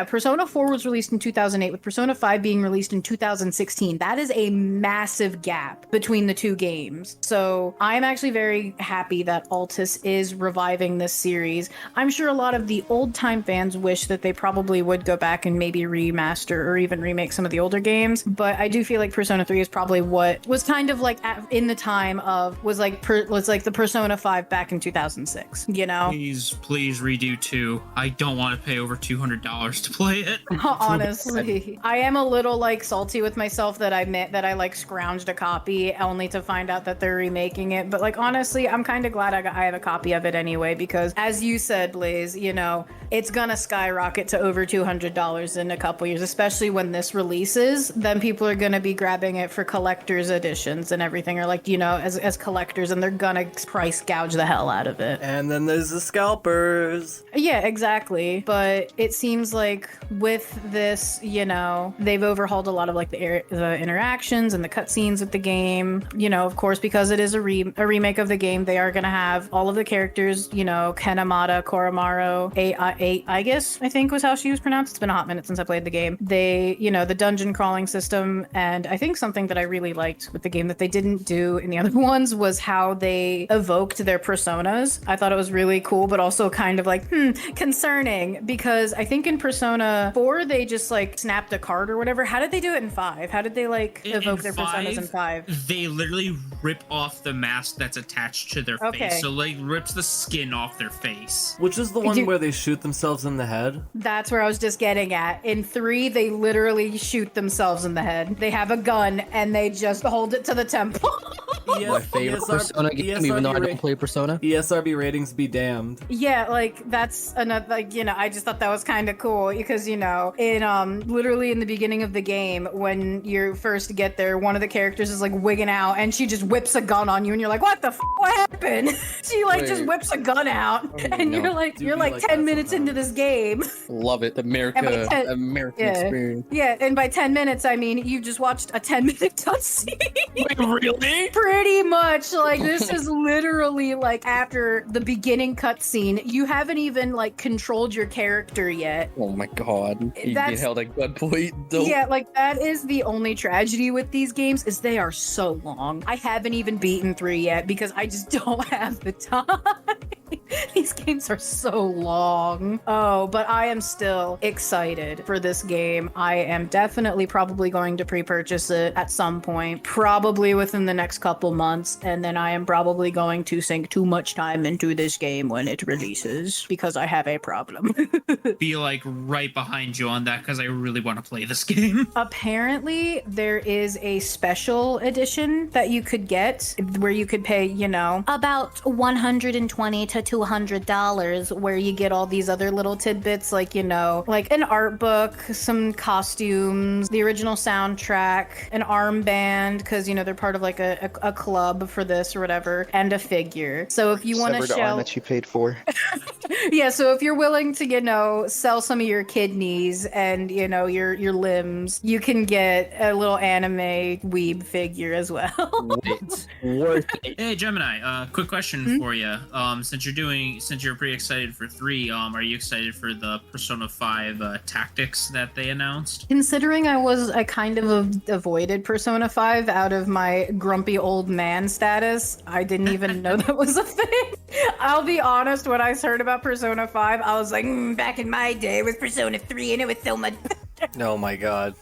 Persona 4 was released in 2008 with Persona 5 being released in 2016. That is a massive gap between the two games. So I'm actually very happy that Altus is reviving this series. I'm sure a lot of the old time fans wish that they probably would go back and maybe remaster or even remake some of the older older games, but I do feel like Persona 3 is probably what was kind of like in the time of was like the Persona 5 back in 2006, you know? Please redo 2. I don't want to pay over $200 to play it. Honestly, I am a little like salty with myself that I like scrounged a copy only to find out that they're remaking it. But like honestly, I'm kind of glad I have a copy of it anyway, because as you said, Blaze, you know, it's gonna skyrocket to over $200 in a couple years, especially when this releases. Then people are gonna be grabbing it for collector's editions and everything, or like, you know, as collectors, and they're gonna price gouge the hell out of it. And then there's the scalpers. Yeah, exactly. But it seems like with this, you know, they've overhauled a lot of like the interactions and the cutscenes with the game. You know, of course, because it is a remake of the game, they are going to have all of the characters, you know, Kanemata, Koromaro, I guess, I think was how she was pronounced. It's been a hot minute since I played the game. They, you know, the dungeon crawling system, and I think something that I really liked with the game that they didn't do in the other ones was how they evoked their personas. I thought it was really cool, but also kind of like, concerning, because I think in Persona 4, they just like snapped a card or whatever. How did they do it in 5? How did they like evoke their personas in 5? They literally rip off the mask that's attached to their face. So like rips the skin off their face. Which is the one where they shoot themselves in the head? That's where I was just getting at. In 3, they literally shoot themselves in the head. They have a gun and they just hold it to the temple. My favorite Persona game, even though I don't play Persona. ESRB ratings be damned. Yeah, like that's another, like, you know, I just thought that was kind of cool because, you know, in literally in the beginning of the game, when you first get there, one of the characters is like wigging out and she just whips a gun on you and you're like, what the what happened? She like just whips a gun out and you're like 10 minutes into this game. Love it. American experience. Yeah, and by 10 minutes, I mean, you just watched a 10-minute cutscene. Wait, really? Pretty much. Like, this is literally like after the beginning cutscene. You haven't even like controlled your character yet. Oh my god. You get held at gunpoint. Dope. Yeah, like that is the only tragedy with these games is they are so long. I haven't even beaten 3 yet because I just don't have the time. These games are so long. Oh, but I am still excited for this game. I am definitely probably going to pre-purchase it at some point, probably within the next couple months, and then I am probably going to sink too much time into this game when it releases because I have a problem. Be like right behind you on that because I really want to play this game. Apparently, there is a special edition that you could get where you could pay, you know, about $120 to $200, where you get all these other little tidbits, like, you know, like an art book, some costumes, the original soundtrack, an armband, because, you know, they're part of like a club for this or whatever, and a figure. So if you want to arm that you paid for. Yeah, so if you're willing to, you know, sell some of your kidneys and, you know, your limbs, you can get a little anime weeb figure as well. It's worth it. Hey Gemini, quick question for you. Since you're pretty excited for 3, are you excited for the Persona 5 tactics that they announced? Considering I kind of avoided Persona 5 out of my grumpy old man status, I didn't even know that was a thing. I'll be honest, when I heard about Persona 5, I was like, back in my day it was Persona 3 and it was so much better. Oh my god.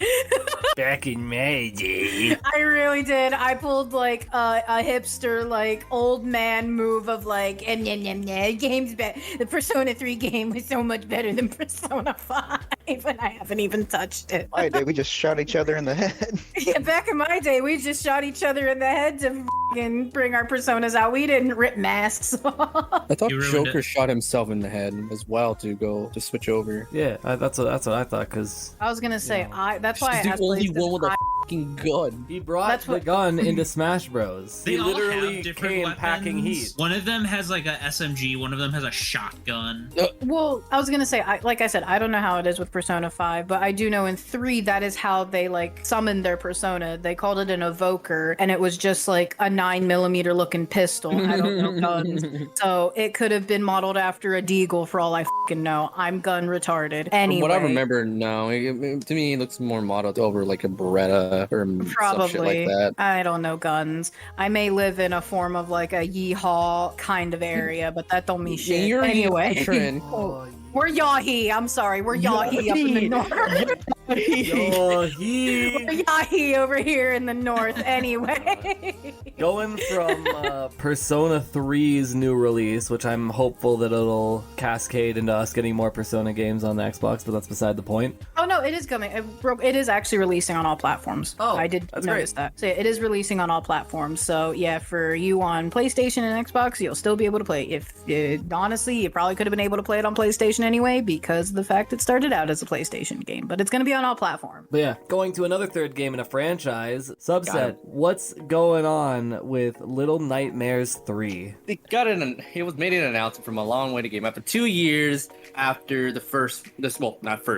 Back in my day. I really did. I pulled like a hipster, like old man move of like, game's better. The Persona 3 game was so much better than Persona 5, and I haven't even touched it. My day, we just shot each other in the head. Yeah, back in my day, we just shot each other in the head to bring our personas out. We didn't rip masks off. I thought Joker shot himself in the head as well to switch over. Yeah, that's what I thought, because I was gonna say, that's why I the asked only one with a fucking gun. He brought the gun into Smash Bros. They He all literally have different came weapons. packing heat. One of them has like a SMG, one of them has a shotgun. Well, I was gonna say, like I said, I don't know how it is with Persona 5, but I do know in 3 that is how they like summoned their persona. They called it an evoker, and it was just like a 9mm looking pistol. I don't know guns, so it could have been modeled after a deagle for all I fucking know. I'm gun retarded. Anyway, From what I remember, no, to me it looks more modeled over like a Beretta or some shit like that. I don't know guns. I may live in a form of like a yeehaw kind of area, but that don't mean shit. You're anyway. Trend. We're Yahi. I'm sorry. We're Yahi up in the north. Yahi over here in the north anyway. Going from Persona 3's new release, which I'm hopeful that it'll cascade into us getting more Persona games on the Xbox, but that's beside the point. Oh no, it is coming. It is actually releasing on all platforms. Oh, I did that's notice great. that. So yeah, it is releasing on all platforms. So yeah, for you on PlayStation and Xbox, you'll still be able to play. Honestly, you probably could have been able to play it on PlayStation anyway because of the fact it started out as a PlayStation game, but it's going to be on all platforms. But yeah, going to another third game in a franchise, Subset, what's going on with Little Nightmares 3? It was made an announcement from a long way to game. After 2 years after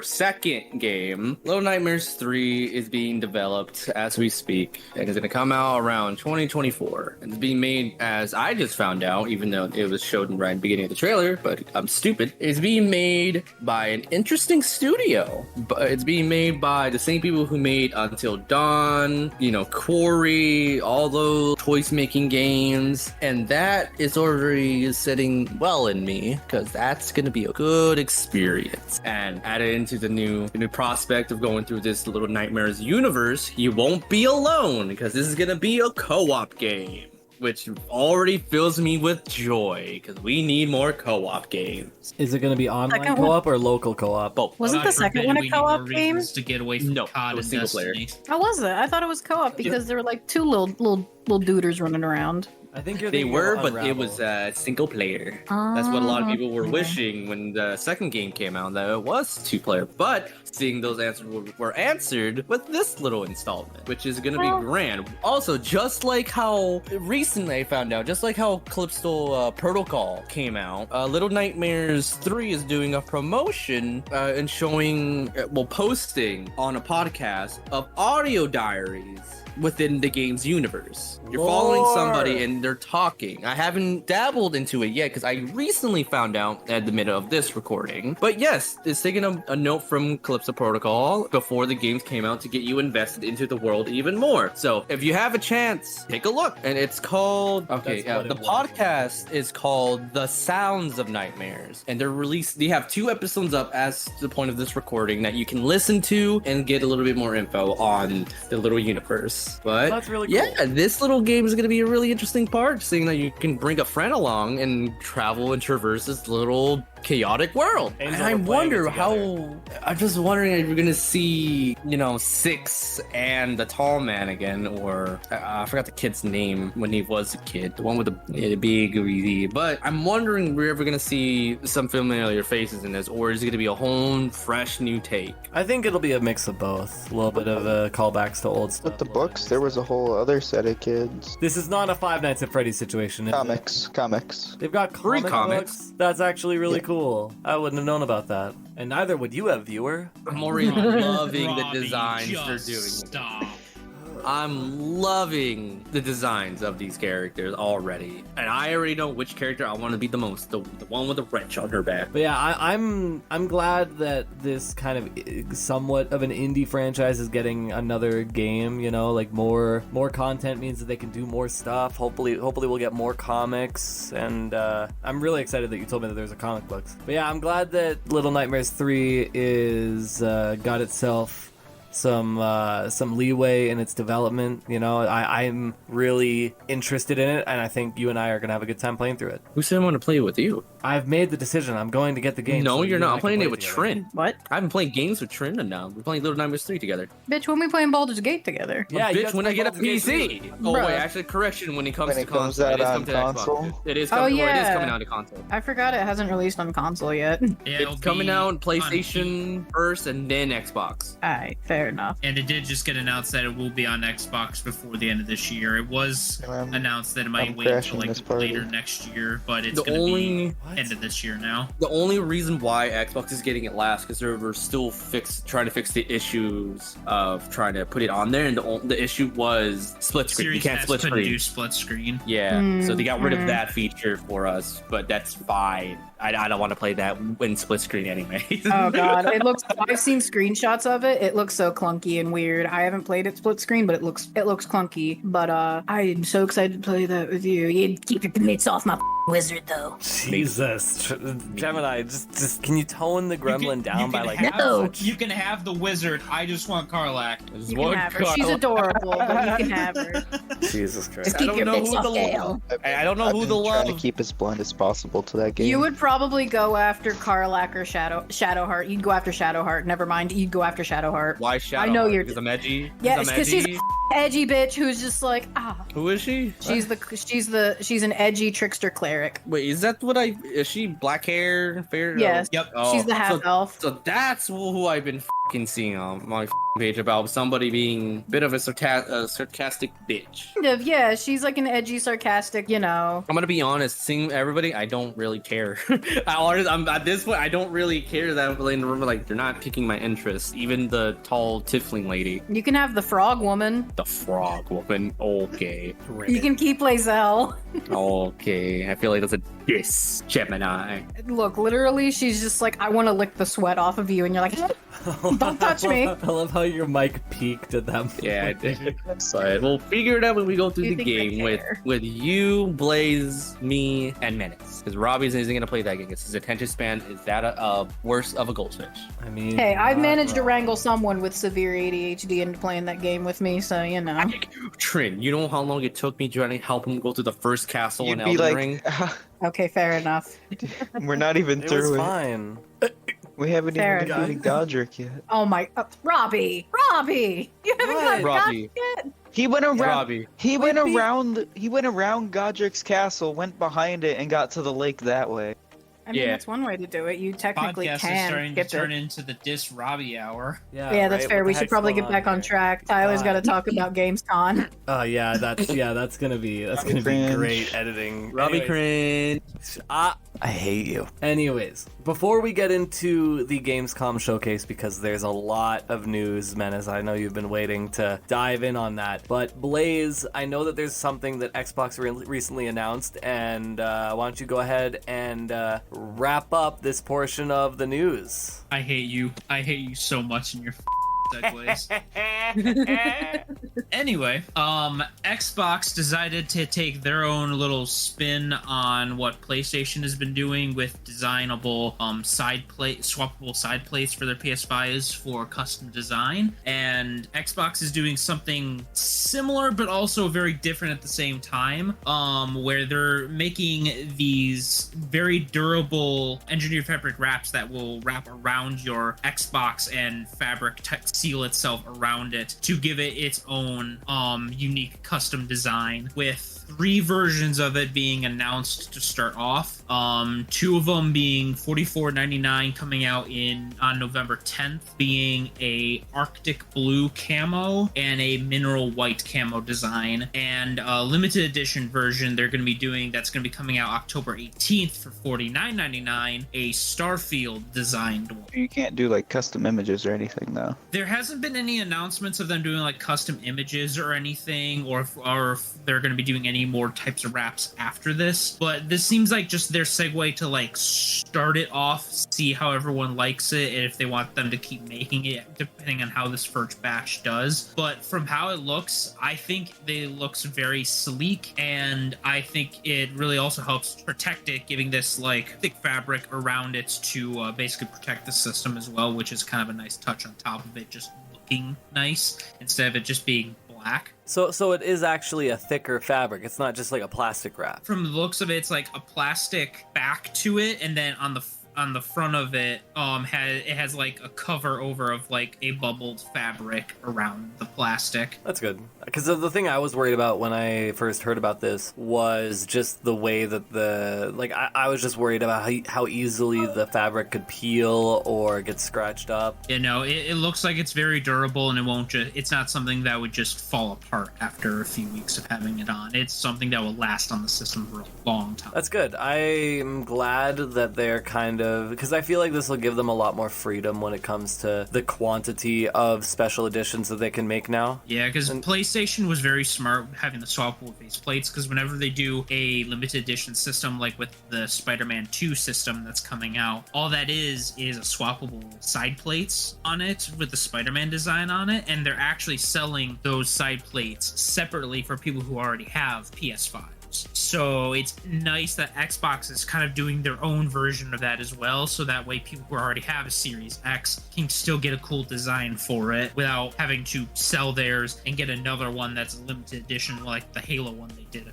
second game, Little Nightmares 3 is being developed as we speak. And it's going to come out around 2024. And it's being made, as I just found out, even though it was showed right at the beginning of the trailer, but I'm stupid. It's being made by an interesting studio. But it's being made by the same people who made Until Dawn, Quarry, all those choice-making games. And that is already sitting well in me, because that's going to be a good experience. And added into the new prospect of going through this Little Nightmares universe, you won't be alone, because this is going to be a co-op game, which already fills me with joy, because we need more co-op games. Is it going to be online co-op or local co-op? Both. Wasn't the second one a co-op game? To get away from COD and single Destiny. player. How was it? I thought it was co-op because there were like two little duders running around. I think They were, but it was single player. That's what a lot of people were wishing when the second game came out, that it was 2-player. But seeing those answers were answered with this little installment, which is going to be grand. Also, just like how recently I found out, just like how Calypso Protocol came out, Little Nightmares 3 is doing a promotion and posting on a podcast of audio diaries within the game's universe. You're following somebody and they're talking. I haven't dabbled into it yet because I recently found out at the middle of this recording. But yes, it's taking a note from Calypso Protocol before the games came out to get you invested into the world even more. So if you have a chance, take a look. And it's called, the podcast is called The Sounds of Nightmares. And they have 2 episodes up as the point of this recording that you can listen to and get a little bit more info on the little universe. But that's really cool. Yeah, this little game is going to be a really interesting part, seeing that you can bring a friend along and travel and traverse this little chaotic world. And I'm just wondering if you're going to see, Six and the tall man again, or I forgot the kid's name when he was a kid, the one with the big ED. But I'm wondering if we're ever going to see some familiar faces in this, or is it going to be a whole fresh new take? I think it'll be a mix of both. A little bit of callbacks to old stuff. With the books, there was a whole other set of kids. This is not a Five Nights at Freddy's situation. Comics. They've got Free comics. books. That's actually really cool. I wouldn't have known about that. And neither would you have, viewer. I'm already loving the Robbie, designs they're just doing. Stop. I'm loving the designs of these characters already, and I already know which character I want to be the most. The one with the wrench on her back. But yeah, I'm glad that this kind of somewhat of an indie franchise is getting another game. Like more content means that they can do more stuff. Hopefully we'll get more comics, and I'm really excited that you told me that there's a comic books. But yeah, I'm glad that Little Nightmares 3 is got itself some leeway in its development. I'm really interested in it, and I think you and I are gonna have a good time playing through it. Who said I want to play it with you? I've made the decision. I'm going to get the game. No, so you're not. I'm playing it with together. Trin. What? I haven't played games with Trin now. We're playing Little Nightmares 3 together. Bitch, when we playing Baldur's Gate together? Yeah, you bitch, have to when I play get a Baldur's Gate PC. 3. Oh Bruh. wait, actually, correction. When it comes When to it comes console, out it is on coming to Xbox. console? It is Oh, coming. It is yeah. coming out to console. I forgot it hasn't released on console yet. It's coming out on PlayStation first, and then Xbox. Alright, fair enough. And it did just get announced that it will be on Xbox before the end of this year. It was announced that it might I'm wait until crashing like this party. later next year, but it's The going to be only end of this year now. The only reason why Xbox is getting it last because they were still trying to fix the issues of trying to put it on there, and the issue was split screen. Series You can't S split couldn't screen. do split screen. Yeah, so they got rid of Mhm. that feature for us, but that's fine. I don't want to play that in split screen anyway. Oh god, I've seen screenshots of it. It looks so clunky and weird. I haven't played it split screen, but it looks clunky. But I'm so excited to play that with you. You keep your mitts off my wizard though. Jesus, Gemini, just can you tone the gremlin down by like You can have the wizard. I just want Karlach. You can have her. She's adorable, but you can have her. Jesus Christ. Just keep your pixie scale. I don't know who the trying to love. keep as blunt as possible to that game. You would probably go after Karlach or Shadowheart. You'd go after Shadowheart. Never mind. You'd go after Shadowheart. Why Shadow? I know you're. Because I'm edgy. Yeah, because she's an edgy bitch who's just like Who is she? She's an edgy trickster cleric. Wait, is that what is she black hair, fair? Yes. Yep. She's the half elf. So that's who I've been seeing on my page about somebody being a bit of a sarcastic bitch. Kind of, yeah. She's like an edgy, sarcastic, you know. I'm gonna be honest, seeing everybody, I don't really care. I'm at this point, I don't really care that like they're not piquing my interest. Even the tall tiefling lady. You can have the frog woman. The frog woman. Okay. You can keep Lae'zel. Okay. I feel like that's a diss, Gemini. Look, literally, she's just like, I want to lick the sweat off of you, and you're like, don't touch me. I love how your mic peaked at them. Yeah, I did. So we'll figure it out when we go through the game with you, Blaze, me, and Menace. Because Robbie isn't going to play that game. Because his attention span is that worse of a goldfish. I mean, Hey, I've managed to wrangle someone with severe ADHD into playing that game with me, so you know. Trin, you know how long it took me trying to help him go through the first castle in You'd be Elden like, Ring? Okay, fair enough. we're not even it through was it. fine. We haven't Fair even defeated Godric yet. Oh my, Robbie! You haven't got Robbie. yet? He went around. Robbie. He went around Godric's castle, went behind it, and got to the lake that way. I mean, Yeah. that's one way to do it. You technically Podcast is can starting to skip turn it. into the Diss Robbie hour. Yeah, that's right? fair. What We the should heck's probably going get back on here? track. Tyler's got to talk about Gamescom. Oh yeah, that's gonna be cringe. great editing. Robbie Anyways, cringe. I hate you. Anyways, before we get into the Gamescom showcase, because there's a lot of news, Menace, I know you've been waiting to dive in on that. But Blaze, I know that there's something that Xbox recently announced, and why don't you go ahead and wrap up this portion of the news? I hate you. I hate you so much in your segues. Anyway, Xbox decided to take their own little spin on what PlayStation has been doing with designable swappable side plates for their PS5s for custom design, and Xbox is doing something similar but also very different at the same time, where they're making these very durable engineered fabric wraps that will wrap around your Xbox and fabric seal itself around it to give it its own unique custom design, with 3 versions of it being announced to start off. 2 of them being $44.99 coming out on November 10th, being a Arctic blue camo and a mineral white camo design, and a limited edition version they're going to be doing that's going to be coming out October 18th for $49.99, a Starfield designed one. You can't do like custom images or anything though. There hasn't been any announcements of them doing like custom images or anything, or if they're going to be doing any more types of wraps after this, but this seems like just their segue to like start it off, see how everyone likes it, and if they want them to keep making it depending on how this first batch does. But from how it looks, I think it looks very sleek, and I think it really also helps protect it, giving this like thick fabric around it to basically protect the system as well, which is kind of a nice touch on top of it just looking nice instead of it just being black. So it is actually a thicker fabric. It's not just like a plastic wrap. From the looks of it, it's like a plastic back to it, and then on the front of it, it has like a cover over of like a bubbled fabric around the plastic. That's good. Because the thing I was worried about when I first heard about this was just the way that I was just worried about how easily the fabric could peel or get scratched up. You know, it looks like it's very durable, and it's not something that would just fall apart after a few weeks of having it on. It's something that will last on the system for a long time. That's good. I'm glad that they're because I feel like this will give them a lot more freedom when it comes to the quantity of special editions that they can make now. Yeah, because PlayStation was very smart having the swappable face plates, because whenever they do a limited edition system, like with the Spider-Man 2 system that's coming out, all that is a swappable side plates on it with the Spider-Man design on it, and they're actually selling those side plates separately for people who already have PS5. games. So it's nice that Xbox is kind of doing their own version of that as well, so that way people who already have a Series X can still get a cool design for it without having to sell theirs and get another one that's a limited edition like the Halo one they did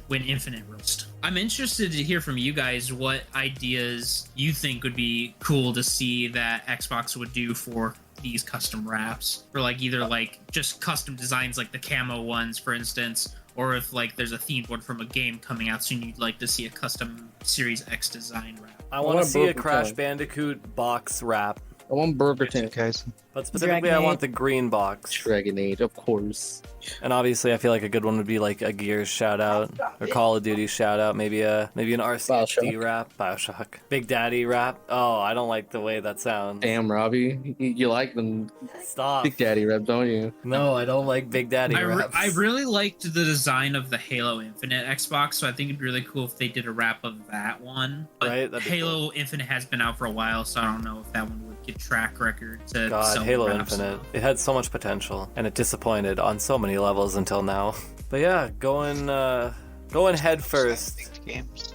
when Infinite released. I'm interested to hear from you guys what ideas you think would be cool to see that Xbox would do for these custom wraps, for like either like just custom designs like the camo ones, for instance, or if like there's a themed one from a game coming out soon, you'd like to see a custom Series X design wrap. I want to see a Crash Bandicoot box wrap. I want Burger King, guys. But specifically, I want the green box. Dragonade, of course. And obviously, I feel like a good one would be like a Gears shout out or Call of Duty shout out. Maybe an RCHD wrap, Bioshock, Big Daddy wrap. Oh, I don't like the way that sounds. Damn, Robbie, you like them? Stop. Big Daddy wrap, don't you? No, I don't like Big Daddy wraps. I really liked the design of the Halo Infinite Xbox, so I think it'd be really cool if they did a wrap of that one. But right? Halo Infinite has been out for a while, so I don't know if that one would get track record to sell Halo wraps. Infinite. It had so much potential, and it disappointed on so many levels until now. But yeah, going head first. Half-baked games.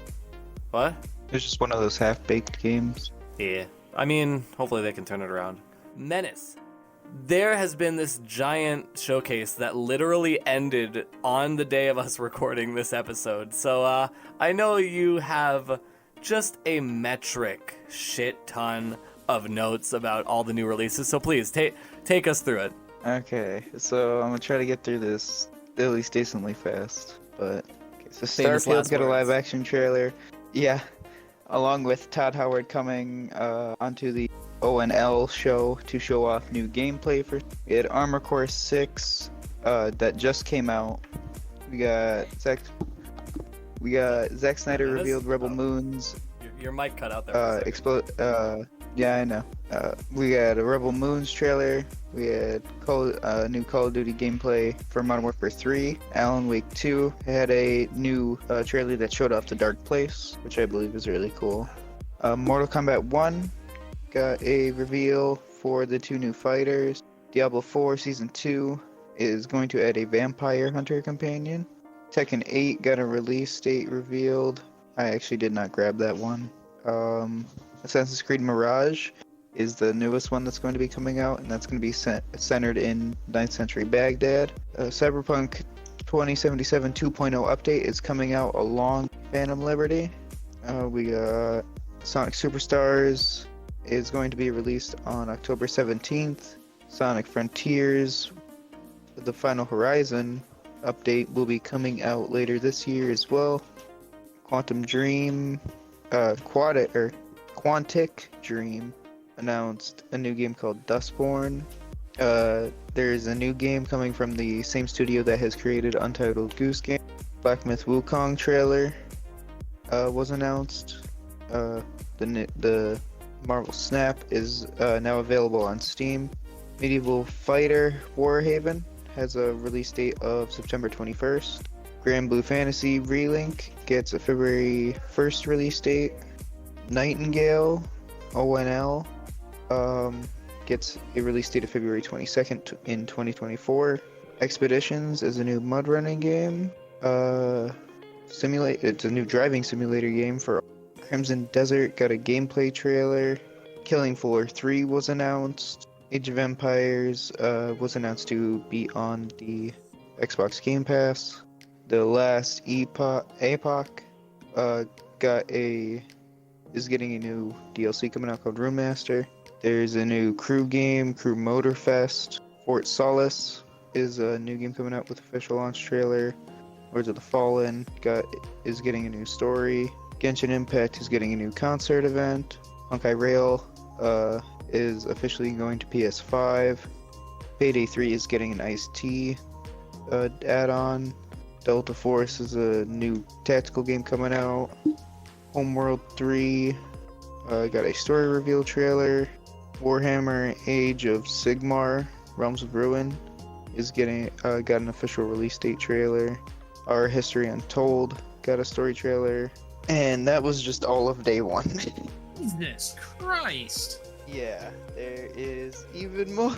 What? It's just one of those half-baked games. Yeah. I mean, hopefully they can turn it around. Menace. There has been this giant showcase that literally ended on the day of us recording this episode. So I know you have just a metric shit ton of notes about all the new releases, so please take us through it. Okay, so I'm gonna try to get through this at least decently fast. But okay, so Famous Starfield's last got a words. live-action trailer. Yeah, along with Todd Howard coming onto the ONL show to show off new gameplay for. We had Armor Core 6 that just came out. We got Zack Snyder Menace? revealed Rebel Moon's Your mic cut out there. yeah, I know. We had a Rebel Moons trailer. We had new Call of Duty gameplay for Modern Warfare 3. Alan Wake 2 had a new trailer that showed off the Dark Place, which I believe is really cool. Mortal Kombat 1 got a reveal for the 2 new fighters. Diablo 4 Season 2 is going to add a Vampire Hunter companion. Tekken 8 got a release date revealed. I actually did not grab that one. Assassin's Creed Mirage is the newest one that's going to be coming out, and that's going to be centered in 9th century Baghdad. Cyberpunk 2077 2.0 update is coming out along Phantom Liberty. We got Sonic Superstars is going to be released on October 17th. Sonic Frontiers, the Final Horizon update will be coming out later this year as well. Quantum Dream, Quantic Dream announced a new game called Dustborn. There's a new game coming from the same studio that has created Untitled Goose Game. Black Myth Wukong trailer was announced. The Marvel Snap is now available on Steam. Medieval Fighter Warhaven has a release date of September 21st. Grand Blue Fantasy Relink gets a February 1st release date. Nightingale ONL gets a release date of February 22nd in 2024. Expeditions is a new mud running game. It's a new driving simulator game for Crimson Desert. Got a gameplay trailer. Killing Floor 3 was announced. Age of Empires was announced to be on the Xbox Game Pass. The Last Epoch is getting a new DLC coming out called Roommaster. There's a new crew game, Crew Motorfest. Fort Solace is a new game coming out with official launch trailer. Lords of the Fallen is getting a new story. Genshin Impact is getting a new concert event. Honkai Rail is officially going to PS5. Payday 3 is getting an Ice-T add-on. Delta Force is a new tactical game coming out. Homeworld 3 got a story reveal trailer. Warhammer Age of Sigmar Realms of Ruin is got an official release date trailer. Our History Untold got a story trailer. And that was just all of day one. Jesus Christ. Yeah, there is even more.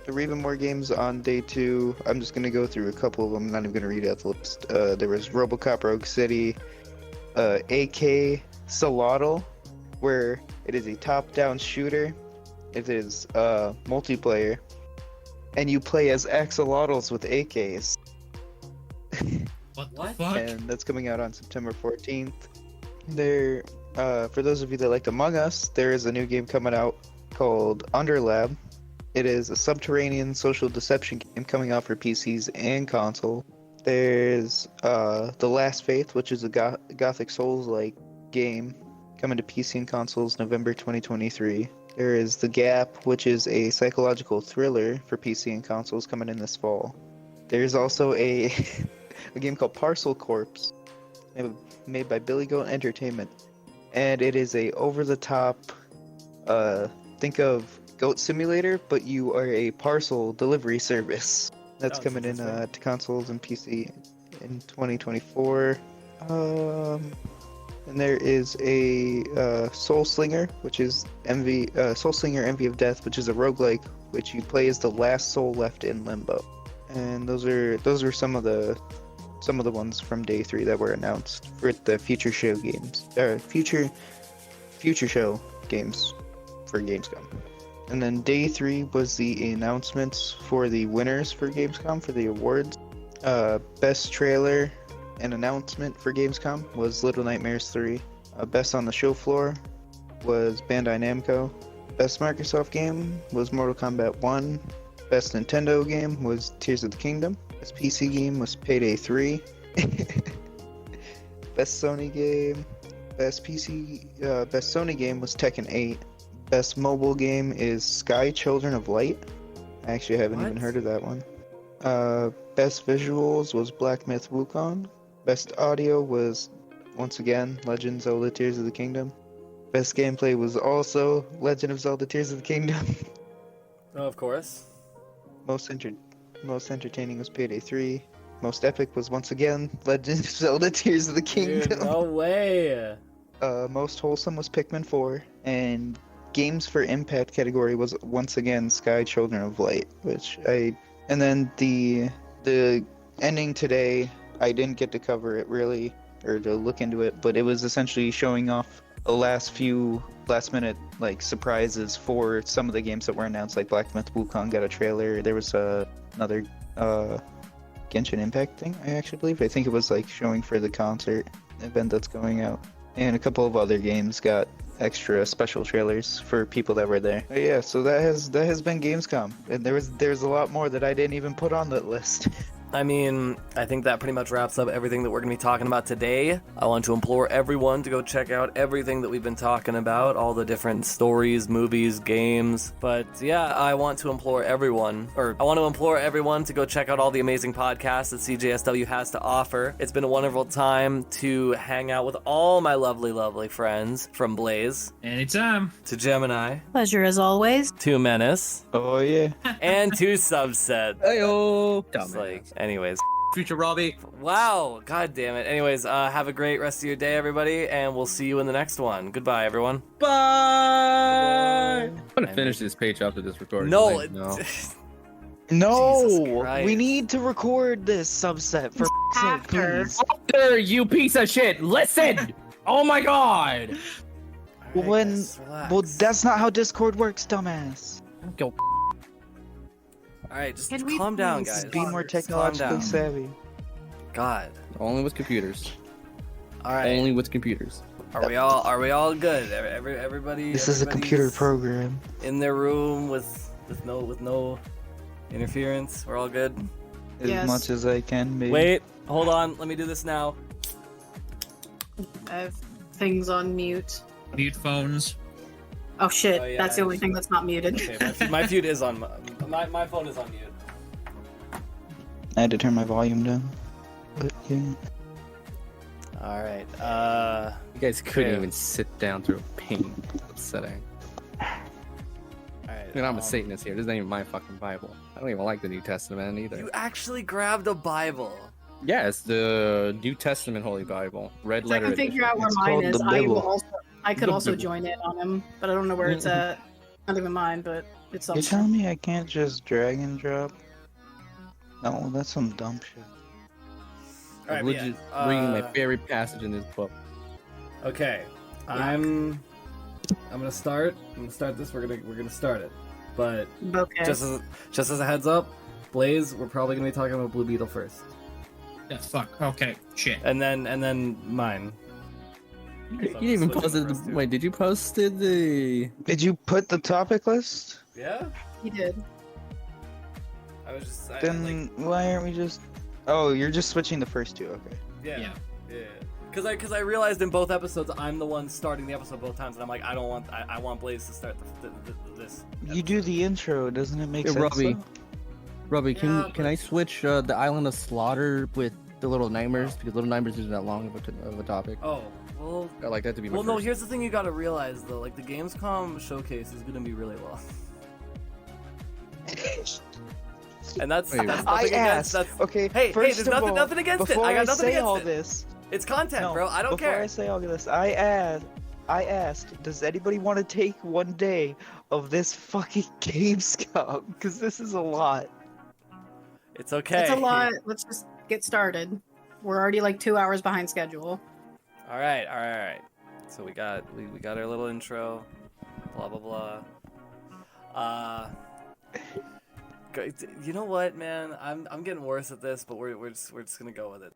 there were even more games on day 2. I'm just gonna go through a couple of them. I'm not even gonna read out the list. There was RoboCop Rogue City, AK Solotl, where it is a top-down shooter. It is multiplayer, and you play as axolotls with AKs. What the fuck? And that's coming out on September 14th. There, for those of you that liked Among Us, there is a new game coming out called Underlab. It is a subterranean social deception game coming out for PCs and console. There's The Last Faith, which is a Gothic Souls-like game coming to PC and consoles November 2023. There is The Gap, which is a psychological thriller for PC and consoles coming in this fall. There's also a game called Parcel Corpse, made by Billy Goat Entertainment, and it is a over-the-top, think of Goat Simulator, but you are a parcel delivery service. That's coming in to consoles and PC in 2024. And there is a Soul Slinger, which is Soul Slinger Envy of Death, which is a roguelike, which you play as the last soul left in limbo. And those are some of the ones from day 3 that were announced for the future show games. Future show games for Gamescom. And then day 3 was the announcements for the winners for Gamescom for the awards. Best trailer and announcement for Gamescom was Little Nightmares 3. Best on the show floor was Bandai Namco. Best Microsoft game was Mortal Kombat 1. Best Nintendo game was Tears of the Kingdom. Best PC game was Payday 3. Best Sony game. Best Sony game was Tekken 8. Best mobile game is Sky Children of Light. I actually haven't even heard of that one. Best visuals was Black Myth Wukong. Best audio was, once again, Legend of Zelda Tears of the Kingdom. Best gameplay was also Legend of Zelda Tears of the Kingdom. Oh, of course. Most entertaining was Payday 3. Most epic was, once again, Legend of Zelda Tears of the Kingdom. Dude, no way. Most wholesome was Pikmin 4. And Games for Impact category was, once again, Sky Children of Light, and then the ending today, I didn't get to cover it really, or to look into it, but it was essentially showing off the last minute surprises for some of the games that were announced, like Black Myth Wukong got a trailer. There was another Genshin Impact thing, I actually believe. I think it was showing for the concert event that's going out. And a couple of other games got extra special trailers for people that were there. But yeah, so that has been Gamescom, and there's a lot more that I didn't even put on that list. I mean, I think that pretty much wraps up everything that we're going to be talking about today. I want to implore everyone to go check out everything that we've been talking about, all the different stories, movies, games. But yeah, I want to implore everyone to go check out all the amazing podcasts that CJSW has to offer. It's been a wonderful time to hang out with all my lovely, lovely friends, from Blaze. Anytime. To Gemini. Pleasure as always. To Menace. Oh yeah. And to Subset. Heyo. Anyways. Future Robbie. Wow, god damn it. Anyways, have a great rest of your day, everybody, and we'll see you in the next one. Goodbye, everyone. Bye! I'm gonna finish this page after this recording. No, No, we need to record this Subset for sake, please. After, you piece of shit, listen! Oh my god! Well, that's not how Discord works, dumbass. Go. Alright, just calm down, guys. Be more technologically savvy. God. Only with computers. Alright. Only with computers. Are we all good? Everybody. This is a computer program. In their room with no interference. We're all good. As much as I can be. Wait, hold on. Let me do this now. I have things on mute. Mute phones. Oh shit, Oh, yeah, that's the only thing that's not muted. Okay, my feud is on. My phone is on mute. I had to turn my volume down. But yeah. Alright, You guys couldn't even sit down through a pain setting. Alright. And I'm a Satanist here. This ain't even my fucking Bible. I don't even like the New Testament either. You actually grabbed a Bible. Yeah, it's the New Testament Holy Bible. Red So I letter can figure edition. out where It's mine called is. the I Bible. could also join in on him, but I don't know where it's at. not even mine, but it's You're something. telling me I can't just drag and drop? No, that's some dumb shit. All right, We're but yeah, just reading my favorite passage in this book. Okay, I'm gonna start. I'm gonna start this. We're gonna start it, but Okay. just as a heads up, Blaze, we're probably gonna be talking about Blue Beetle first, Yeah, fuck. Okay, shit. and then mine. You didn't even post it. Wait, did you post it? Did you put the topic list? Yeah, You did. I was just. Then why aren't we just... Oh, you're just switching the first two, okay. Yeah. Because I realized in both episodes I'm the one starting the episode both times, and I'm like, I want Blaze to start this. You do the intro, doesn't it make Hey, sense? Robbie. though? Robbie, Yeah, can I switch the Island of Slaughter with the Little Nightmares? Because Little Nightmares isn't that long of a topic. Oh well. I like that to be my Well, no. first. Here's the thing you gotta realize though, like the Gamescom showcase is gonna be really long. And that's Wait, nothing I against. asked. That's, Okay, hey, first there's of nothing, all, nothing against it. before I got nothing say against all it. this, It's content, no, bro. I don't before care. I say all this, I asked, does anybody want to take one day of this fucking Gamescom? Because this is a lot. It's okay. It's a lot. Let's just get started. We're already like 2 hours behind schedule. All right. So we got our little intro, blah blah blah. You know what, man? I'm getting worse at this, but we're just gonna go with it.